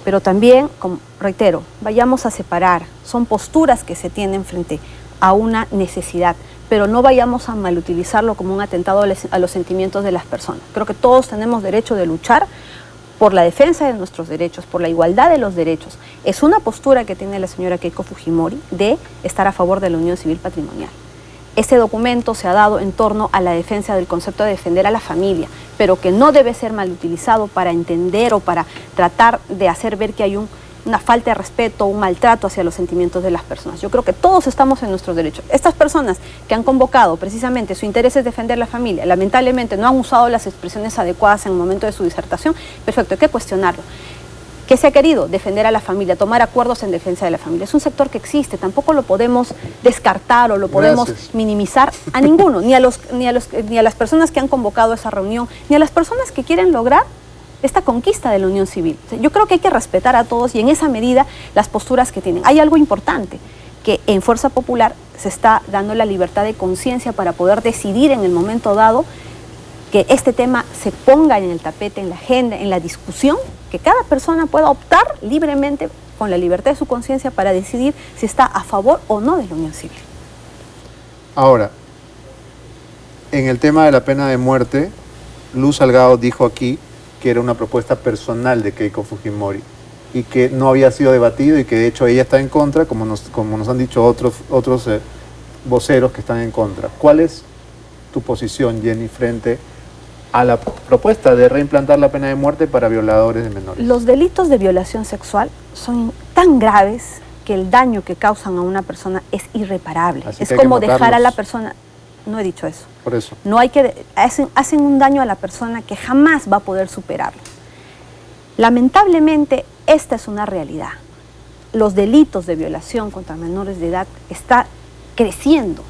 Pero también, como reitero, vayamos a separar. Son posturas que se tienen frente a una necesidad, pero no vayamos a malutilizarlo como un atentado a los sentimientos de las personas. Creo que todos tenemos derecho de luchar por la defensa de nuestros derechos, por la igualdad de los derechos. Es una postura que tiene la señora Keiko Fujimori de estar a favor de la unión civil patrimonial. Este documento se ha dado en torno a la defensa del concepto de defender a la familia, pero que no debe ser mal utilizado para entender o para tratar de hacer ver que hay una falta de respeto, un maltrato hacia los sentimientos de las personas. Yo creo que todos estamos en nuestros derechos. Estas personas que han convocado precisamente su interés es defender la familia, lamentablemente no han usado las expresiones adecuadas en el momento de su disertación. Perfecto, hay que cuestionarlo. ¿Qué se ha querido? Defender a la familia, tomar acuerdos en defensa de la familia. Es un sector que existe, tampoco lo podemos descartar o lo podemos minimizar a ninguno, ni a las personas que han convocado esa reunión, ni a las personas que quieren lograr esta conquista de la unión civil. Yo creo que hay que respetar a todos y en esa medida las posturas que tienen. Hay algo importante, que en Fuerza Popular se está dando la libertad de conciencia para poder decidir en el momento dado que este tema se ponga en el tapete, en la agenda, en la discusión, que cada persona pueda optar libremente con la libertad de su conciencia para decidir si está a favor o no de la unión civil. Ahora, en el tema de la pena de muerte, Luz Salgado dijo aquí que era una propuesta personal de Keiko Fujimori y que no había sido debatido y que de hecho ella está en contra, como nos han dicho otros voceros que están en contra. ¿Cuál es tu posición, Jenny, frente a la propuesta de reimplantar la pena de muerte para violadores de menores? Los delitos de violación sexual son tan graves que el daño que causan a una persona es irreparable. Así es como dejar a la persona... No he dicho eso. Por eso. No hay que... Hacen un daño a la persona que jamás va a poder superarlo. Lamentablemente, esta es una realidad. los delitos de violación contra menores de edad está creciendo.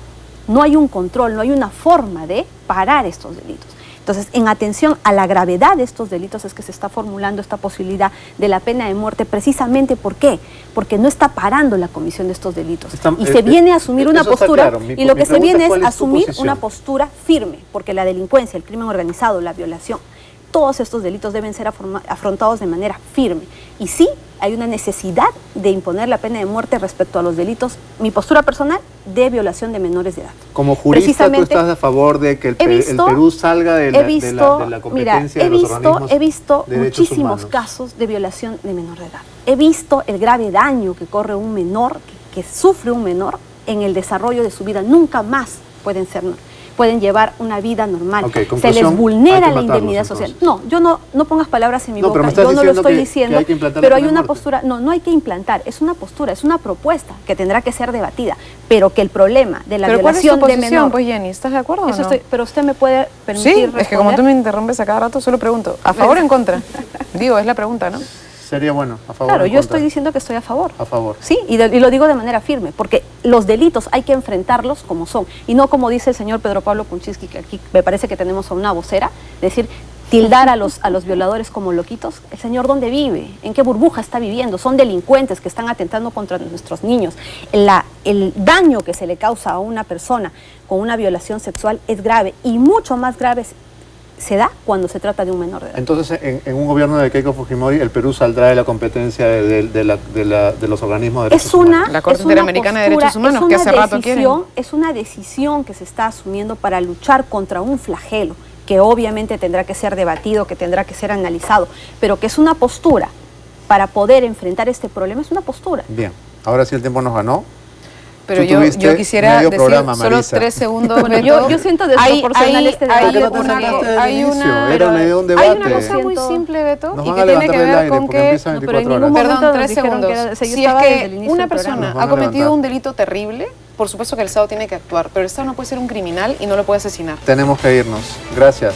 No hay un control, no hay una forma de parar estos delitos. Entonces, en atención a la gravedad de estos delitos es que se está formulando esta posibilidad de la pena de muerte, precisamente ¿por qué? Porque no está parando la comisión de estos delitos. Y se viene a asumir una postura, claro. Y lo que se viene es ¿cuál es tu asumir posición? una postura firme, porque la delincuencia, el crimen organizado, la violación, todos estos delitos deben ser afrontados de manera firme. Y sí, hay una necesidad de imponer la pena de muerte respecto a los delitos, mi postura personal, de violación de menores de edad. Como jurista, ¿tú estás a favor de que el Perú salga de la competencia de los organismos he visto de derechos muchísimos humanos? casos de violación de menor de edad. He visto el grave daño que corre un menor, que sufre un menor en el desarrollo de su vida. Nunca más pueden llevar una vida normal. Okay, se les vulnera la indemnidad social. No, yo no pongas palabras en mi boca, yo no lo estoy diciendo, pero hay una postura, no hay que implantar, es una postura, es una propuesta que tendrá que ser debatida, pero que el problema de la violación de menor... Pues Jenny, ¿estás de acuerdo o no? Pero usted me puede permitir Sí, responder. es que como tú me interrumpes a cada rato, solo pregunto, ¿a favor o en contra? Digo, es la pregunta, ¿no? Sería bueno, a favor. Claro, o en yo contra. estoy diciendo que estoy a favor. A favor. Sí, y lo digo de manera firme, porque los delitos hay que enfrentarlos como son, y no como dice el señor Pedro Pablo Kuczynski, que aquí me parece que tenemos a una vocera, decir, tildar a los violadores como loquitos. El señor, ¿dónde vive? ¿En qué burbuja está viviendo? Son delincuentes que están atentando contra nuestros niños. El daño que se le causa a una persona con una violación sexual es grave, y mucho más grave se da cuando se trata de un menor de edad. Entonces, en un gobierno de Keiko Fujimori, el Perú saldrá de la competencia de los organismos de derechos humanos. La Corte Interamericana de Derechos Humanos, que hace rato quieren. Es una decisión que se está asumiendo para luchar contra un flagelo, que obviamente tendrá que ser debatido, que tendrá que ser analizado, pero que es una postura para poder enfrentar este problema, es una postura. Bien, ahora sí el tiempo nos ganó. Pero yo quisiera decir solo 3 segundos. Bueno, yo siento desproporcional este debate. Hay una cosa muy simple, Beto, y que tiene que ver con que... Perdón, 3 segundos. Si es que una persona ha cometido un delito terrible, por supuesto que el Estado tiene que actuar, pero el Estado no puede ser un criminal y no lo puede asesinar. Tenemos que irnos. Gracias.